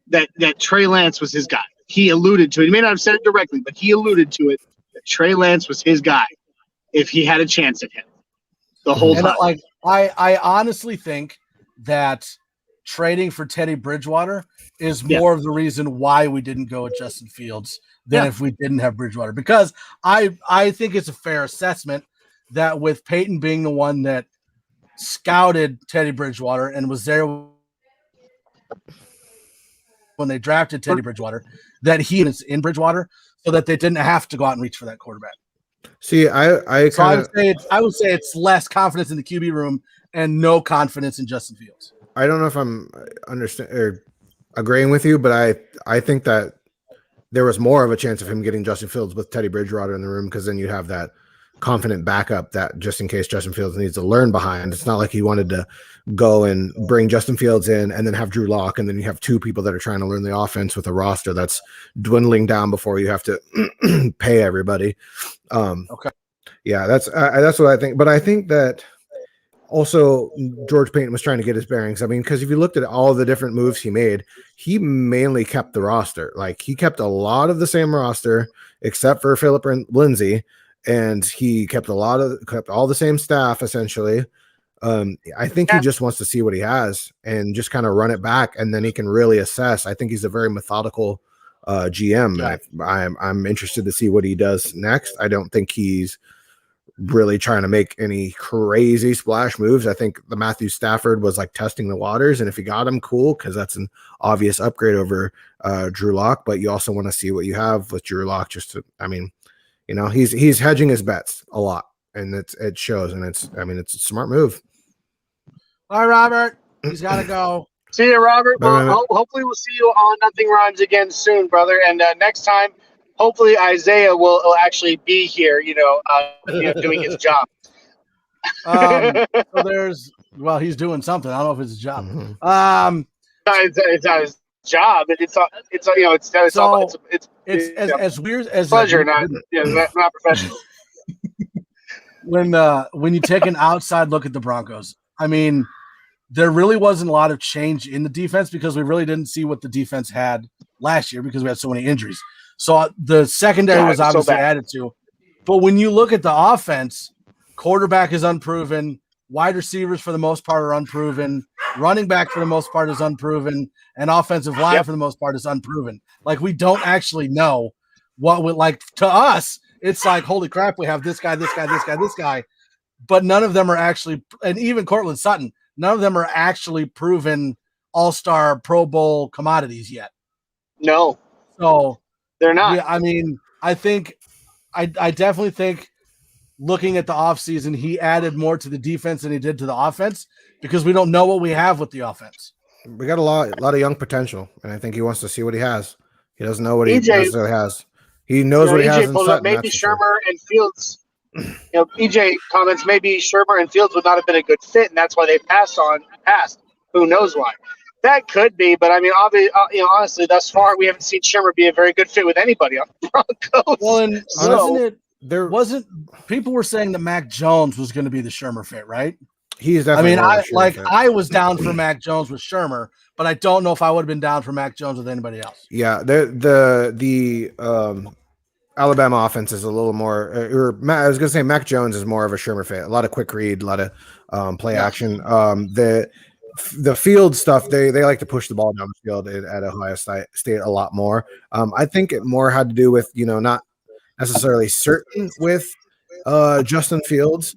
that Trey Lance was his guy. He alluded to it. He may not have said it directly, but he alluded to it that Trey Lance was his guy if he had a chance at him the whole time. Like I honestly think that trading for Teddy Bridgewater is more of the reason why we didn't go with Justin Fields than if we didn't have Bridgewater. Because I think it's a fair assessment that with Peyton being the one that scouted Teddy Bridgewater and was there when they drafted Teddy Bridgewater, that he was in Bridgewater so that they didn't have to go out and reach for that quarterback. See, I would say it's less confidence in the QB room and no confidence in Justin Fields. I don't know if I'm agreeing with you, but I think that there was more of a chance of him getting Justin Fields with Teddy Bridgewater in the room, because then you have that confident backup that just in case Justin Fields needs to learn behind. It's not like he wanted to go and bring Justin Fields in and then have Drew Lock, and then you have two people that are trying to learn the offense with a roster that's dwindling down before you have to pay everybody. Okay. Yeah, that's what I think. But I think that also George Payton was trying to get his bearings. I mean, because if you looked at all the different moves he made, he mainly kept the roster. Like, he kept a lot of the same roster except for Phillip Lindsay, and he kept all the same staff essentially. I think he just wants to see what he has and just kind of run it back, and then he can really assess. I think he's a very methodical GM. Yeah. I'm interested to see what he does next. I don't think he's really trying to make any crazy splash moves. I think the Matthew Stafford was like testing the waters, and if he got him, cool, because that's an obvious upgrade over Drew Lock. But you also want to see what you have with Drew Lock. He's hedging his bets a lot, and it shows, and it's a smart move. All right, Robert, he's got to go. See you, Robert. Well, hopefully we'll see you on Nothing Rhymes again soon, brother. And next time, hopefully Isaiah will actually be here, doing his job. So he's doing something. I don't know if it's his job. Mm-hmm. It's not his job. It's as weird as pleasure, not professional. When you take an outside look at the Broncos, I mean, there really wasn't a lot of change in the defense because we really didn't see what the defense had last year because we had so many injuries. So the secondary was obviously added to. But when you look at the offense, quarterback is unproven, wide receivers for the most part are unproven, running back for the most part is unproven, and offensive line for the most part is unproven. Like, we don't actually know what would, like, to us, it's like, holy crap, we have this guy, this guy, this guy, this guy. But none of them are actually, and even Cortland Sutton, none of them are actually proven all-star Pro Bowl commodities yet. No. So they're not. Yeah, I mean, I definitely think looking at the offseason, he added more to the defense than he did to the offense because we don't know what we have with the offense. We got a lot of young potential, and I think he wants to see what he has. He doesn't know what he necessarily has. He knows what he has in Sutton. Maybe Shermer and Fields. EJ comments maybe Shermer and Fields would not have been a good fit, and that's why they passed. Who knows why? That could be, but I mean, obviously, honestly, thus far we haven't seen Shermer be a very good fit with anybody on the Broncos. Well, and wasn't people were saying that Mac Jones was going to be the Shermer fit, right? He's definitely. I was down for Mac Jones with Shermer, but I don't know if I would have been down for Mac Jones with anybody else. Yeah, the Alabama offense is a little more. I was going to say Mac Jones is more of a Shermer fit. A lot of quick read, a lot of play action. The field stuff, they like to push the ball down the field at Ohio State a lot more. I think it more had to do with not necessarily certain with Justin Fields.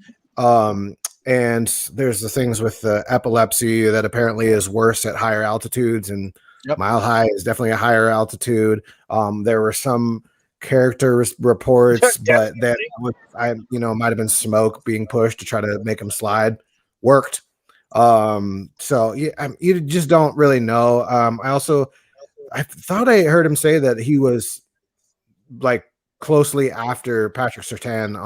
And there's the things with the epilepsy that apparently is worse at higher altitudes, and Mile High is definitely a higher altitude. There were some character reports, but that might have been smoke being pushed to try to make him slide. Worked. So you just don't really know. I thought I heard him say that he was like closely after Patrick Surtain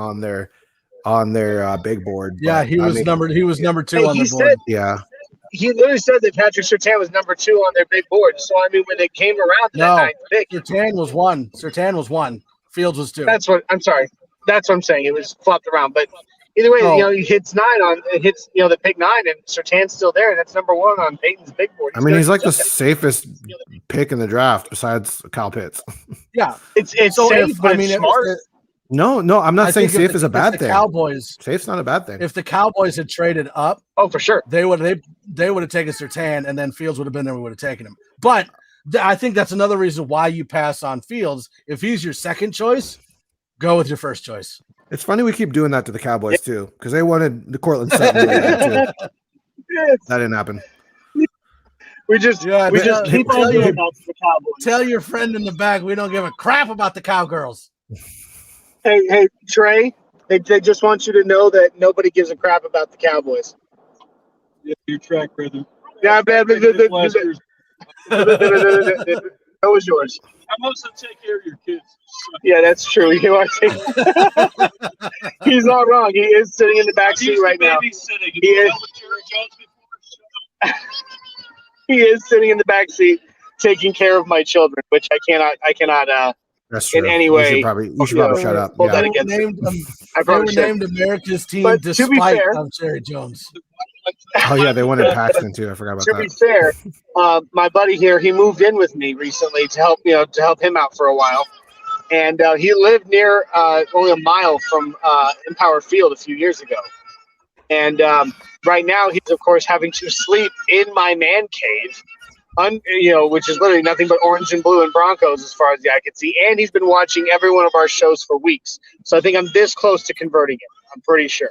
on their big board. Yeah, he was number 2 on the board. Yeah. he literally said that Patrick Surtain was number 2 on their big board. So I mean, when they came around to that ninth pick, Surtain was 1. Surtain was 1. Fields was 2. That's what I'm sorry. That's what I'm saying. It was flopped around, but either way, he hits 9 on it hits the pick 9, and Surtain's still there, and that's number 1 on Peyton's big board. He's like the safest pick in the draft besides Kyle Pitts. Yeah, it's so safe, but it's smart. No, I'm not saying safe is a bad thing. Cowboys, safe's not a bad thing. If the Cowboys had traded up, for sure, they would have taken Surtain, and then Fields would have been there. We would have taken him. But I think that's another reason why you pass on Fields. If he's your second choice, go with your first choice. It's funny we keep doing that to the Cowboys too, because they wanted the Cortland Sutton too. That didn't happen. We just keep on doing that to the Cowboys. Tell your friend in the back we don't give a crap about the Cowgirls. Hey, Trey, they just want you to know that nobody gives a crap about the Cowboys. Yeah, your track, brother. Yeah, that was yours. I'm also take care of your kids. Yeah, that's true. You are He's not wrong. He is sitting in the back seat right now. He is sitting in the back seat taking care of my children, which I cannot That's true. In any way. You should probably shut up. Hold that They were named America's team despite Jerry Jones. Oh yeah, they wanted Paxton too. I forgot about that. To be fair, my buddy here, he moved in with me recently to help him out for a while, and he lived near only a mile from Empower Field a few years ago, and right now he's of course having to sleep in my man cave. Which is literally nothing but orange and blue and Broncos as far as the eye can see. And he's been watching every one of our shows for weeks. So I think I'm this close to converting him. I'm pretty sure.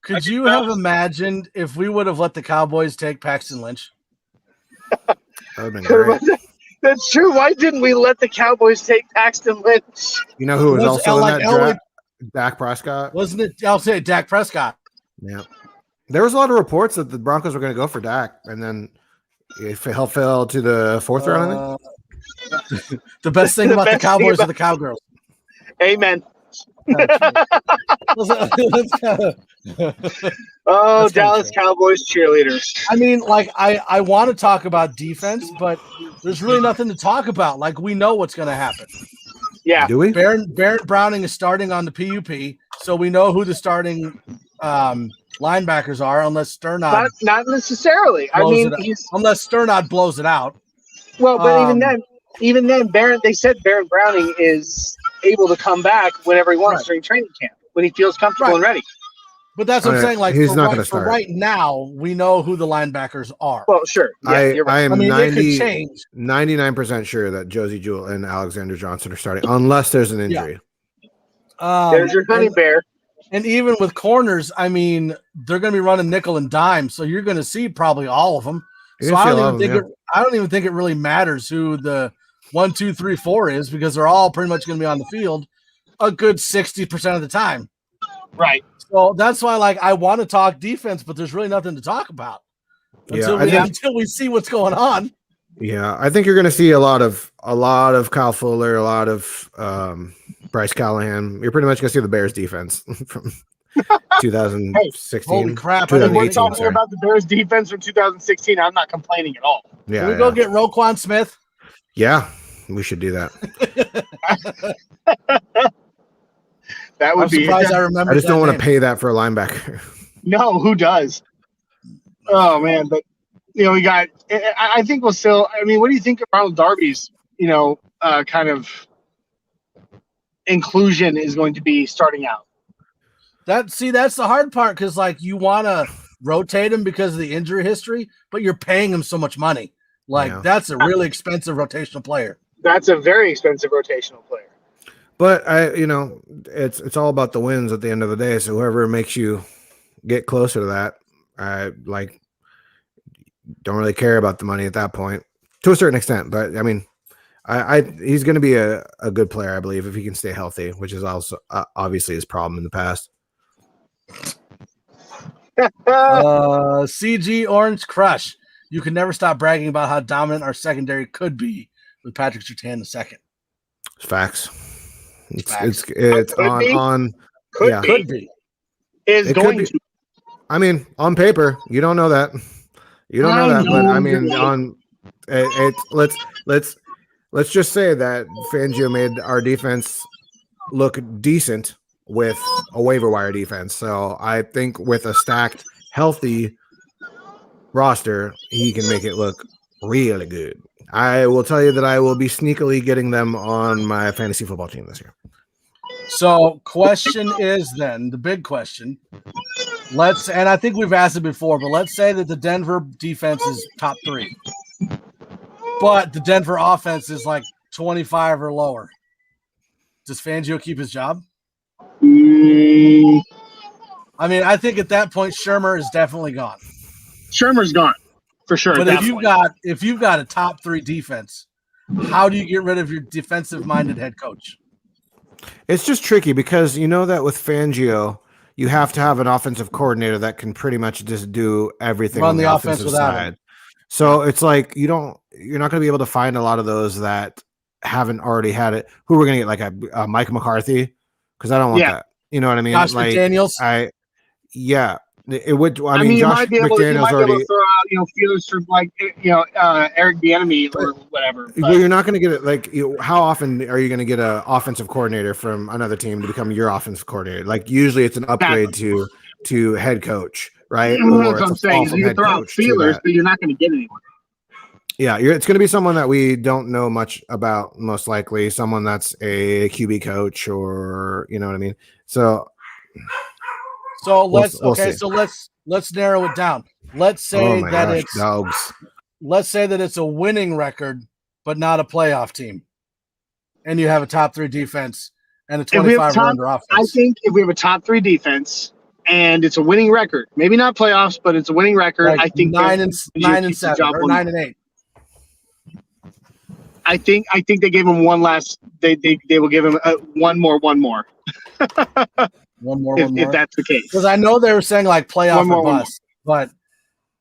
Could you have imagined if we would have let the Cowboys take Paxton Lynch? That would have been great. That's true. Why didn't we let the Cowboys take Paxton Lynch? You know who was also in that draft? Dak Prescott. Wasn't it? I'll say Dak Prescott. Yeah. There was a lot of reports that the Broncos were going to go for Dak, and then he fell to the 4th round, I think. The best thing about the Cowboys are the Cowgirls. Amen. Dallas Cowboys cheerleaders. I want to talk about defense, but there's really nothing to talk about. Like, we know what's going to happen. Yeah. Do we? Barrett Browning is starting on the PUP, so we know who the starting linebackers are, unless Sternod. Not necessarily. Unless Sternod blows it out. Well, but even then, they said Barrett Browning is able to come back whenever he wants during training camp when he feels comfortable and ready. But that's what I'm saying. Like, he's not going to for start. Right now, we know who the linebackers are. Well, sure. Yeah, you're right. I am 99% sure that Josie Jewell and Alexander Johnson are starting, unless there's an injury. There's your honey bear. And even with corners, they're going to be running nickel and dime, so you're going to see probably all of them. So I don't even think it really matters who the 1, 2, 3, 4 is, because they're all pretty much going to be on the field a good 60% of the time. Right. So that's why, I want to talk defense, but there's really nothing to talk about until we see what's going on. Yeah, I think you're going to see a lot of Kyle Fuller, a lot of Bryce Callahan. You're pretty much going to see the Bears defense from 2016. Holy crap! We're talking about the Bears defense from 2016. I'm not complaining at all. Yeah, Can we go get Roquan Smith? Yeah, we should do that. That would be. Surprised I remember. I just don't want to pay that for a linebacker. No, who does? Oh man, but we got. I think we'll still. What do you think of Ronald Darby's? Kind of inclusion is going to be starting out. That's the hard part, because you want to rotate him because of the injury history, but you're paying him so much money. That's a really expensive rotational player. That's a very expensive rotational player. But it's all about the wins at the end of the day. So whoever makes you get closer to that, don't really care about the money at that point, to a certain extent. But he's going to be a good player, I believe, if he can stay healthy, which is also obviously his problem in the past. CG Orange Crush. You can never stop bragging about how dominant our secondary could be with Patrick Surtain II. Facts. It's Could be. Is it going be. to. On paper, you don't know that. You don't know I that, but know I mean, you're right. let's just say that Fangio made our defense look decent with a waiver wire defense. So I think with a stacked, healthy roster, he can make it look really good. I will tell you that I will be sneakily getting them on my fantasy football team this year. So, question is then the big question. And I think we've asked it before, but let's say that the Denver defense is top 3, but the Denver offense is like 25 or lower. Does Fangio keep his job? Mm, I mean, I think at that point, Shermer is definitely gone. Shermer's gone for sure. But at that if you've got a top 3 defense, how do you get rid of your defensive-minded head coach? It's just tricky because you know that with Fangio, you have to have an offensive coordinator that can pretty much just do everything Run on the the offense offensive without side. him. So it's like you're not going to be able to find a lot of those that haven't already had it. Who we're going to get, like a Mike McCarthy? Because I don't want that. You know what I mean? Josh like McDaniels? It would. I mean, you Josh might be able McDaniels to already. throw out, feelers for like, Eric Bieniemy or whatever. But Well, you're not going to get it. Like, how often are you going to get an offensive coordinator from another team to become your offensive coordinator? Like, usually it's an upgrade to head coach, right? that's Or what it's I'm a saying. fall Is from you head throw out coach to feelers, that. but you're not going to get anyone. Yeah, it's going to be someone that we don't know much about, most likely. Someone that's a QB coach, or you know what I mean. So let's we'll see. So let's narrow it down. Let's say Dogs. Let's say that it's a winning record, but not a playoff team, and you have a top 3 defense and a 25 or under offense. I think if we have a top 3 defense and it's a winning record, maybe not playoffs, but it's a winning record. Like I think 9 and 7 or 9 and 8. I think they gave him one last. They will give him one more. One more. If that's the case. Because I know they were saying like playoff or One bust, but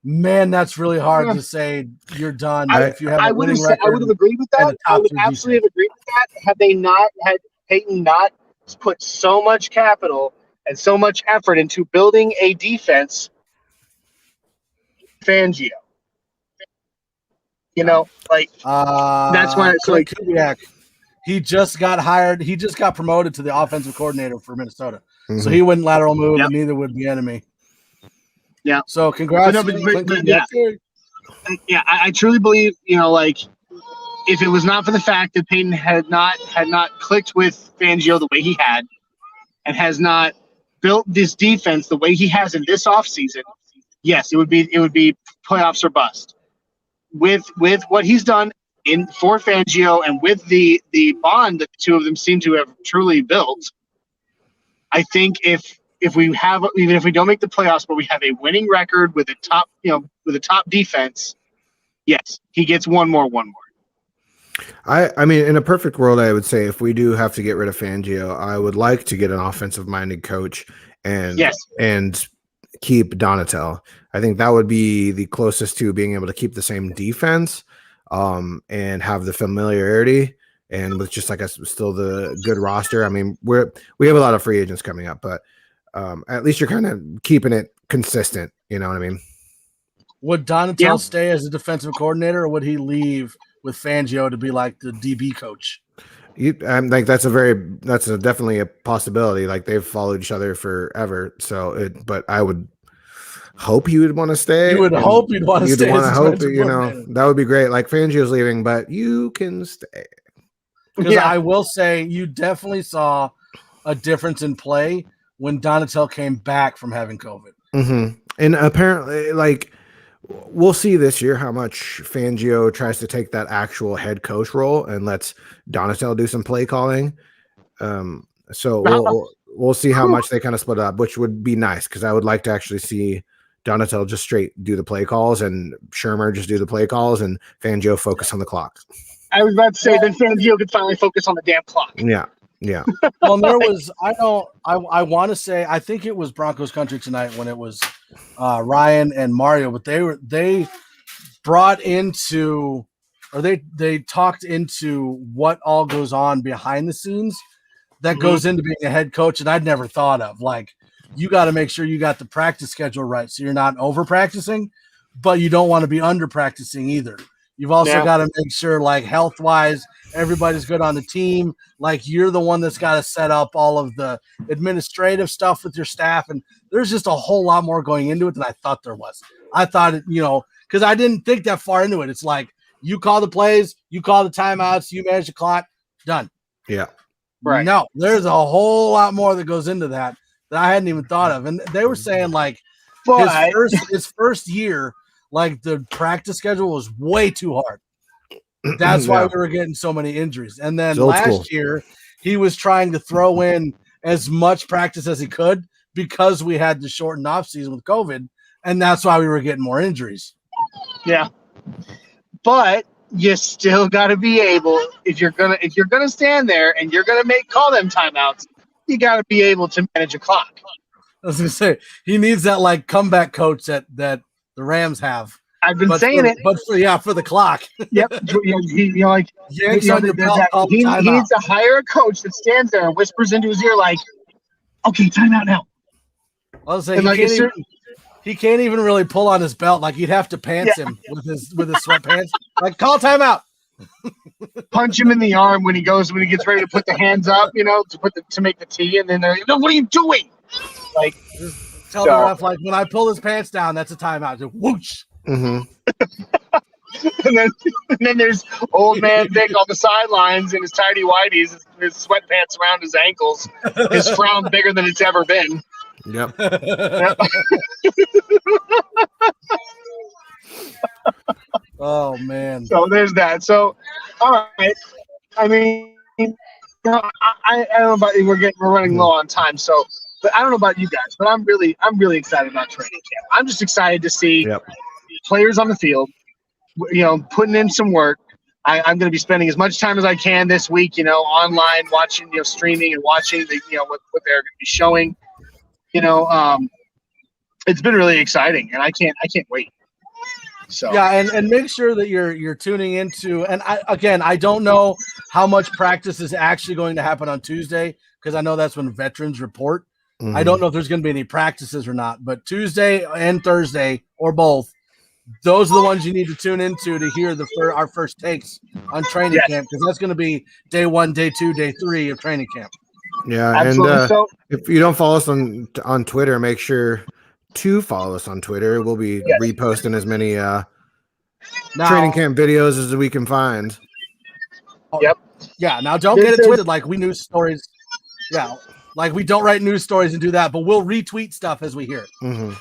man, that's really hard to say you're done if you have a winning record. I would have agreed with that. I would absolutely have agreed with that had Peyton not put so much capital and so much effort into building a defense. Fangio. That's why it's like Kubiak. He just got hired. He just got promoted to the offensive coordinator for Minnesota. Mm-hmm. So he wouldn't lateral move, and neither would Bieniemy. Yeah. So congrats. I truly believe, if it was not for the fact that Peyton had not clicked with Fangio the way he had, and has not built this defense the way he has in this offseason, yes, it would be playoffs or bust. With what he's done for Fangio and with the bond that the two of them seem to have truly built, I think if we have, even if we don't make the playoffs, but we have a winning record with a top defense, yes, he gets one more. I mean, in a perfect world, I would say if we do have to get rid of Fangio, I would like to get an offensive-minded coach and keep Donatel. I think that would be the closest to being able to keep the same defense and have the familiarity, and with just still the good roster. I mean, we have a lot of free agents coming up, but at least you're kind of keeping it consistent. You know what I mean? Would Donatel stay as a defensive coordinator, or would he leave with Fangio to be like the DB coach? That's definitely a possibility. Like, they've followed each other forever. But I would hope he would want to stay. You would hope he'd want to stay. That would be great. Like, Fangio's leaving, but you can stay. Because I will say you definitely saw a difference in play when Donatel came back from having COVID. Mm-hmm. And apparently, we'll see this year how much Fangio tries to take that actual head coach role and lets Donatel do some play calling. So we'll see how much they kind of split up, which would be nice because I would like to actually see Donatel just straight do the play calls and Shermer just do the play calls and Fangio focus on the clock. I was about to say then Fangio could finally focus on the damn clock. Yeah. Well, there was I want to say I think it was Broncos country tonight when it was Ryan and Mario, but they brought into, or they talked into what all goes on behind the scenes that goes into being a head coach, and I'd never thought of. Like, you got to make sure you got the practice schedule right, so you're not over practicing, but you don't want to be under practicing either. You've also got to make sure, like, health-wise, everybody's good on the team. Like, you're the one that's got to set up all of the administrative stuff with your staff, and there's just a whole lot more going into it than I thought there was. I thought, because I didn't think that far into it. It's like, you call the plays, you call the timeouts, you manage the clock, done. Yeah. Right. No, there's a whole lot more that goes into that I hadn't even thought of. And they were saying, like, his first year, like, the practice schedule was way too hard. That's why we were getting so many injuries. And then last year, he was trying to throw in as much practice as he could because we had the shortened off season with COVID, and that's why we were getting more injuries. Yeah. But you still got to be able, if you're gonna stand there and you're gonna call them timeouts, you got to be able to manage a clock. I was gonna say, he needs that, like, comeback coach that the Rams have. I've been saying it, but for the clock. Yep. He needs to hire a coach that stands there and whispers into his ear, like, "Okay, timeout now." I was saying, he can't even really pull on his belt. Like, you'd have to pants him with his sweatpants. Like, call timeout. Punch him in the arm when he gets ready to put the hands up, to make the tee, and then they're like, "No, what are you doing?" Like, just tell the ref, like, when I pull his pants down, that's a timeout. Just whoosh. Mm-hmm. and then there's old man Vic on the sidelines in his tidy whities, his sweatpants around his ankles, his frown bigger than it's ever been. Yep. Oh man. So there's that. So, all right. I mean, I don't know about you. We're running low on time. So, but I don't know about you guys. But I'm really excited about training camp. I'm just excited to see players on the field. Putting in some work. I'm going to be spending as much time as I can this week. Online, watching, streaming and watching what they're going to be showing. It's been really exciting, and I can't wait. So and make sure that you're tuning into. And I don't know how much practice is actually going to happen on Tuesday, because I know that's when veterans report. Mm-hmm. I don't know if there's going to be any practices or not, but Tuesday and Thursday or both, those are the ones you need to tune into to hear our first takes on training camp, because that's going to be day 1, day 2, day 3 of training camp. Yeah, absolutely. And if you don't follow us on Twitter, make sure to follow us on Twitter. We'll be reposting as many training camp videos as we can find. Yep. Yeah. Now don't get it twisted like we news stories. Yeah. Like we don't write news stories and do that, but we'll retweet stuff as we hear it. Mm-hmm.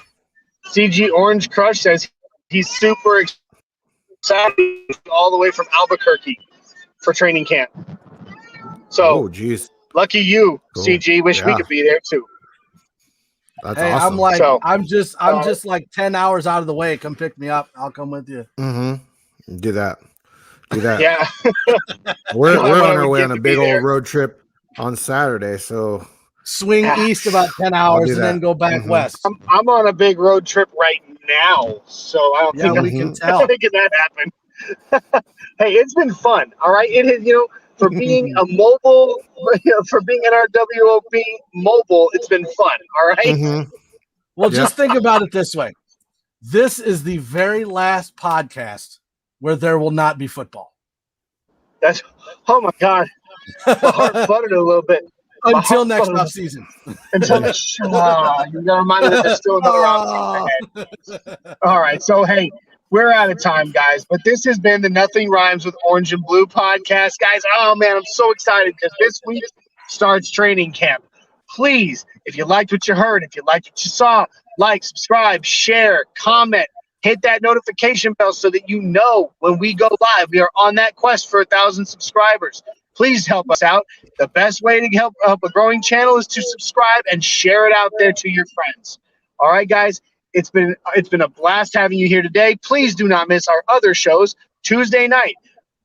CG Orange Crush says he's super excited all the way from Albuquerque for training camp. So, geez. Lucky you, cool. CG. Wish we could be there too. That's awesome. I'm just like 10 hours out of the way. Come pick me up. I'll come with you. Mm-hmm. Do that. Yeah. We're on our way on a big old road trip on Saturday, so swing east about 10 hours and then go back west. I'm on a big road trip right now, so I don't think we can tell. Making that happen. Hey, it's been fun. All right, it is. For being a mobile, for being an RWOB mobile, it's been fun. All right. Mm-hmm. Well, just think about it this way: this is the very last podcast where there will not be football. Oh my God, my heart fluttered a little bit. Until next off season. Until next, you got to remind me that there's still another off season ahead. All right, so hey, we're out of time, guys. But this has been the Nothing Rhymes with Orange and Blue podcast, guys. Oh man, I'm so excited because this week starts training camp. Please, if you liked what you heard, if you liked what you saw, like, subscribe, share, comment, hit that notification bell so that you know when we go live. We are on that quest for 1,000 subscribers. Please help us out. The best way to help a growing channel is to subscribe and share it out there to your friends. All right, guys, it's been a blast having you here today. Please do not miss our other shows. Tuesday night,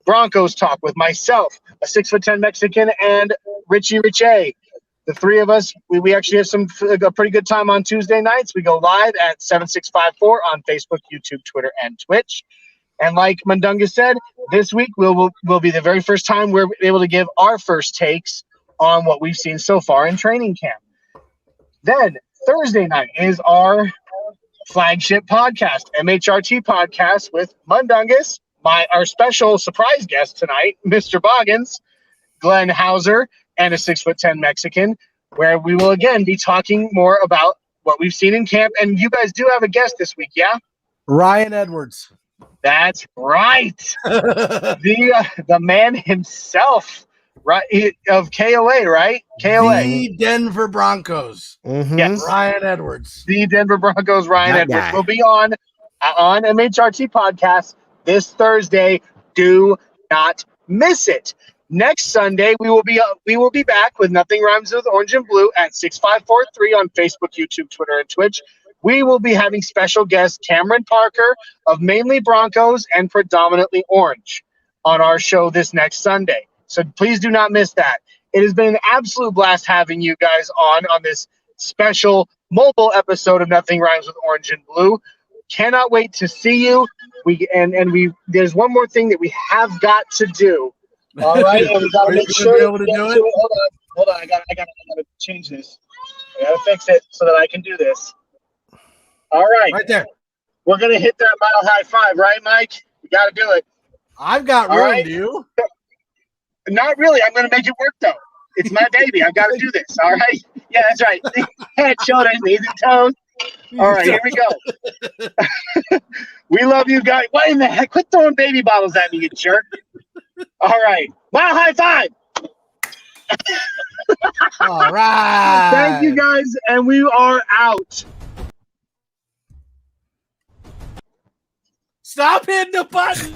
Broncos Talk with myself, a 6'10" Mexican, and Richie Richey. The three of us, we actually have a pretty good time on Tuesday nights. We go live at 7654 on Facebook, YouTube, Twitter, and Twitch. And like Mundunga said, this week will be the very first time we're able to give our first takes on what we've seen so far in training camp. Then Thursday night is our flagship podcast, MHRT Podcast with Mundungus, our special surprise guest tonight, Mr. Boggins, Glenn Hauser, and a 6'10" Mexican, where we will again be talking more about what we've seen in camp. And you guys do have a guest this week, yeah? Ryan Edwards. That's right. The man himself, right, of KOA, right? KOA. The Denver Broncos. Mhm. Yes. Ryan Edwards. The Denver Broncos, Ryan That Edwards, guy. will be on MHRT Podcast this Thursday. Do not miss it. Next Sunday, we will be back with Nothing Rhymes with Orange and Blue at 6543 on Facebook, YouTube, Twitter, and Twitch. We will be having special guest Cameron Parker of Mainly Broncos and Predominantly Orange on our show this next Sunday. So please do not miss that. It has been an absolute blast having you guys on this special mobile episode of Nothing Rhymes with Orange and Blue. Cannot wait to see you. There's one more thing that we have got to do. All right, and we got to Are you make gonna sure be able to do it? Hold on. I gotta change this. I gotta fix it so that I can do this. All right. Right there. We're gonna hit that mile high five, right, Mike? We gotta do it. I've got All room, right. do you? Not really. I'm gonna make it work though. It's my baby. I've got to do this. All right. Yeah, that's right. Head, shoulders, knees, and toes. All right, here we go. We love you guys. What in the heck? Quit throwing baby bottles at me, you jerk. All right. Mile high five. All right. Thank you guys, and we are out. Stop hitting the button.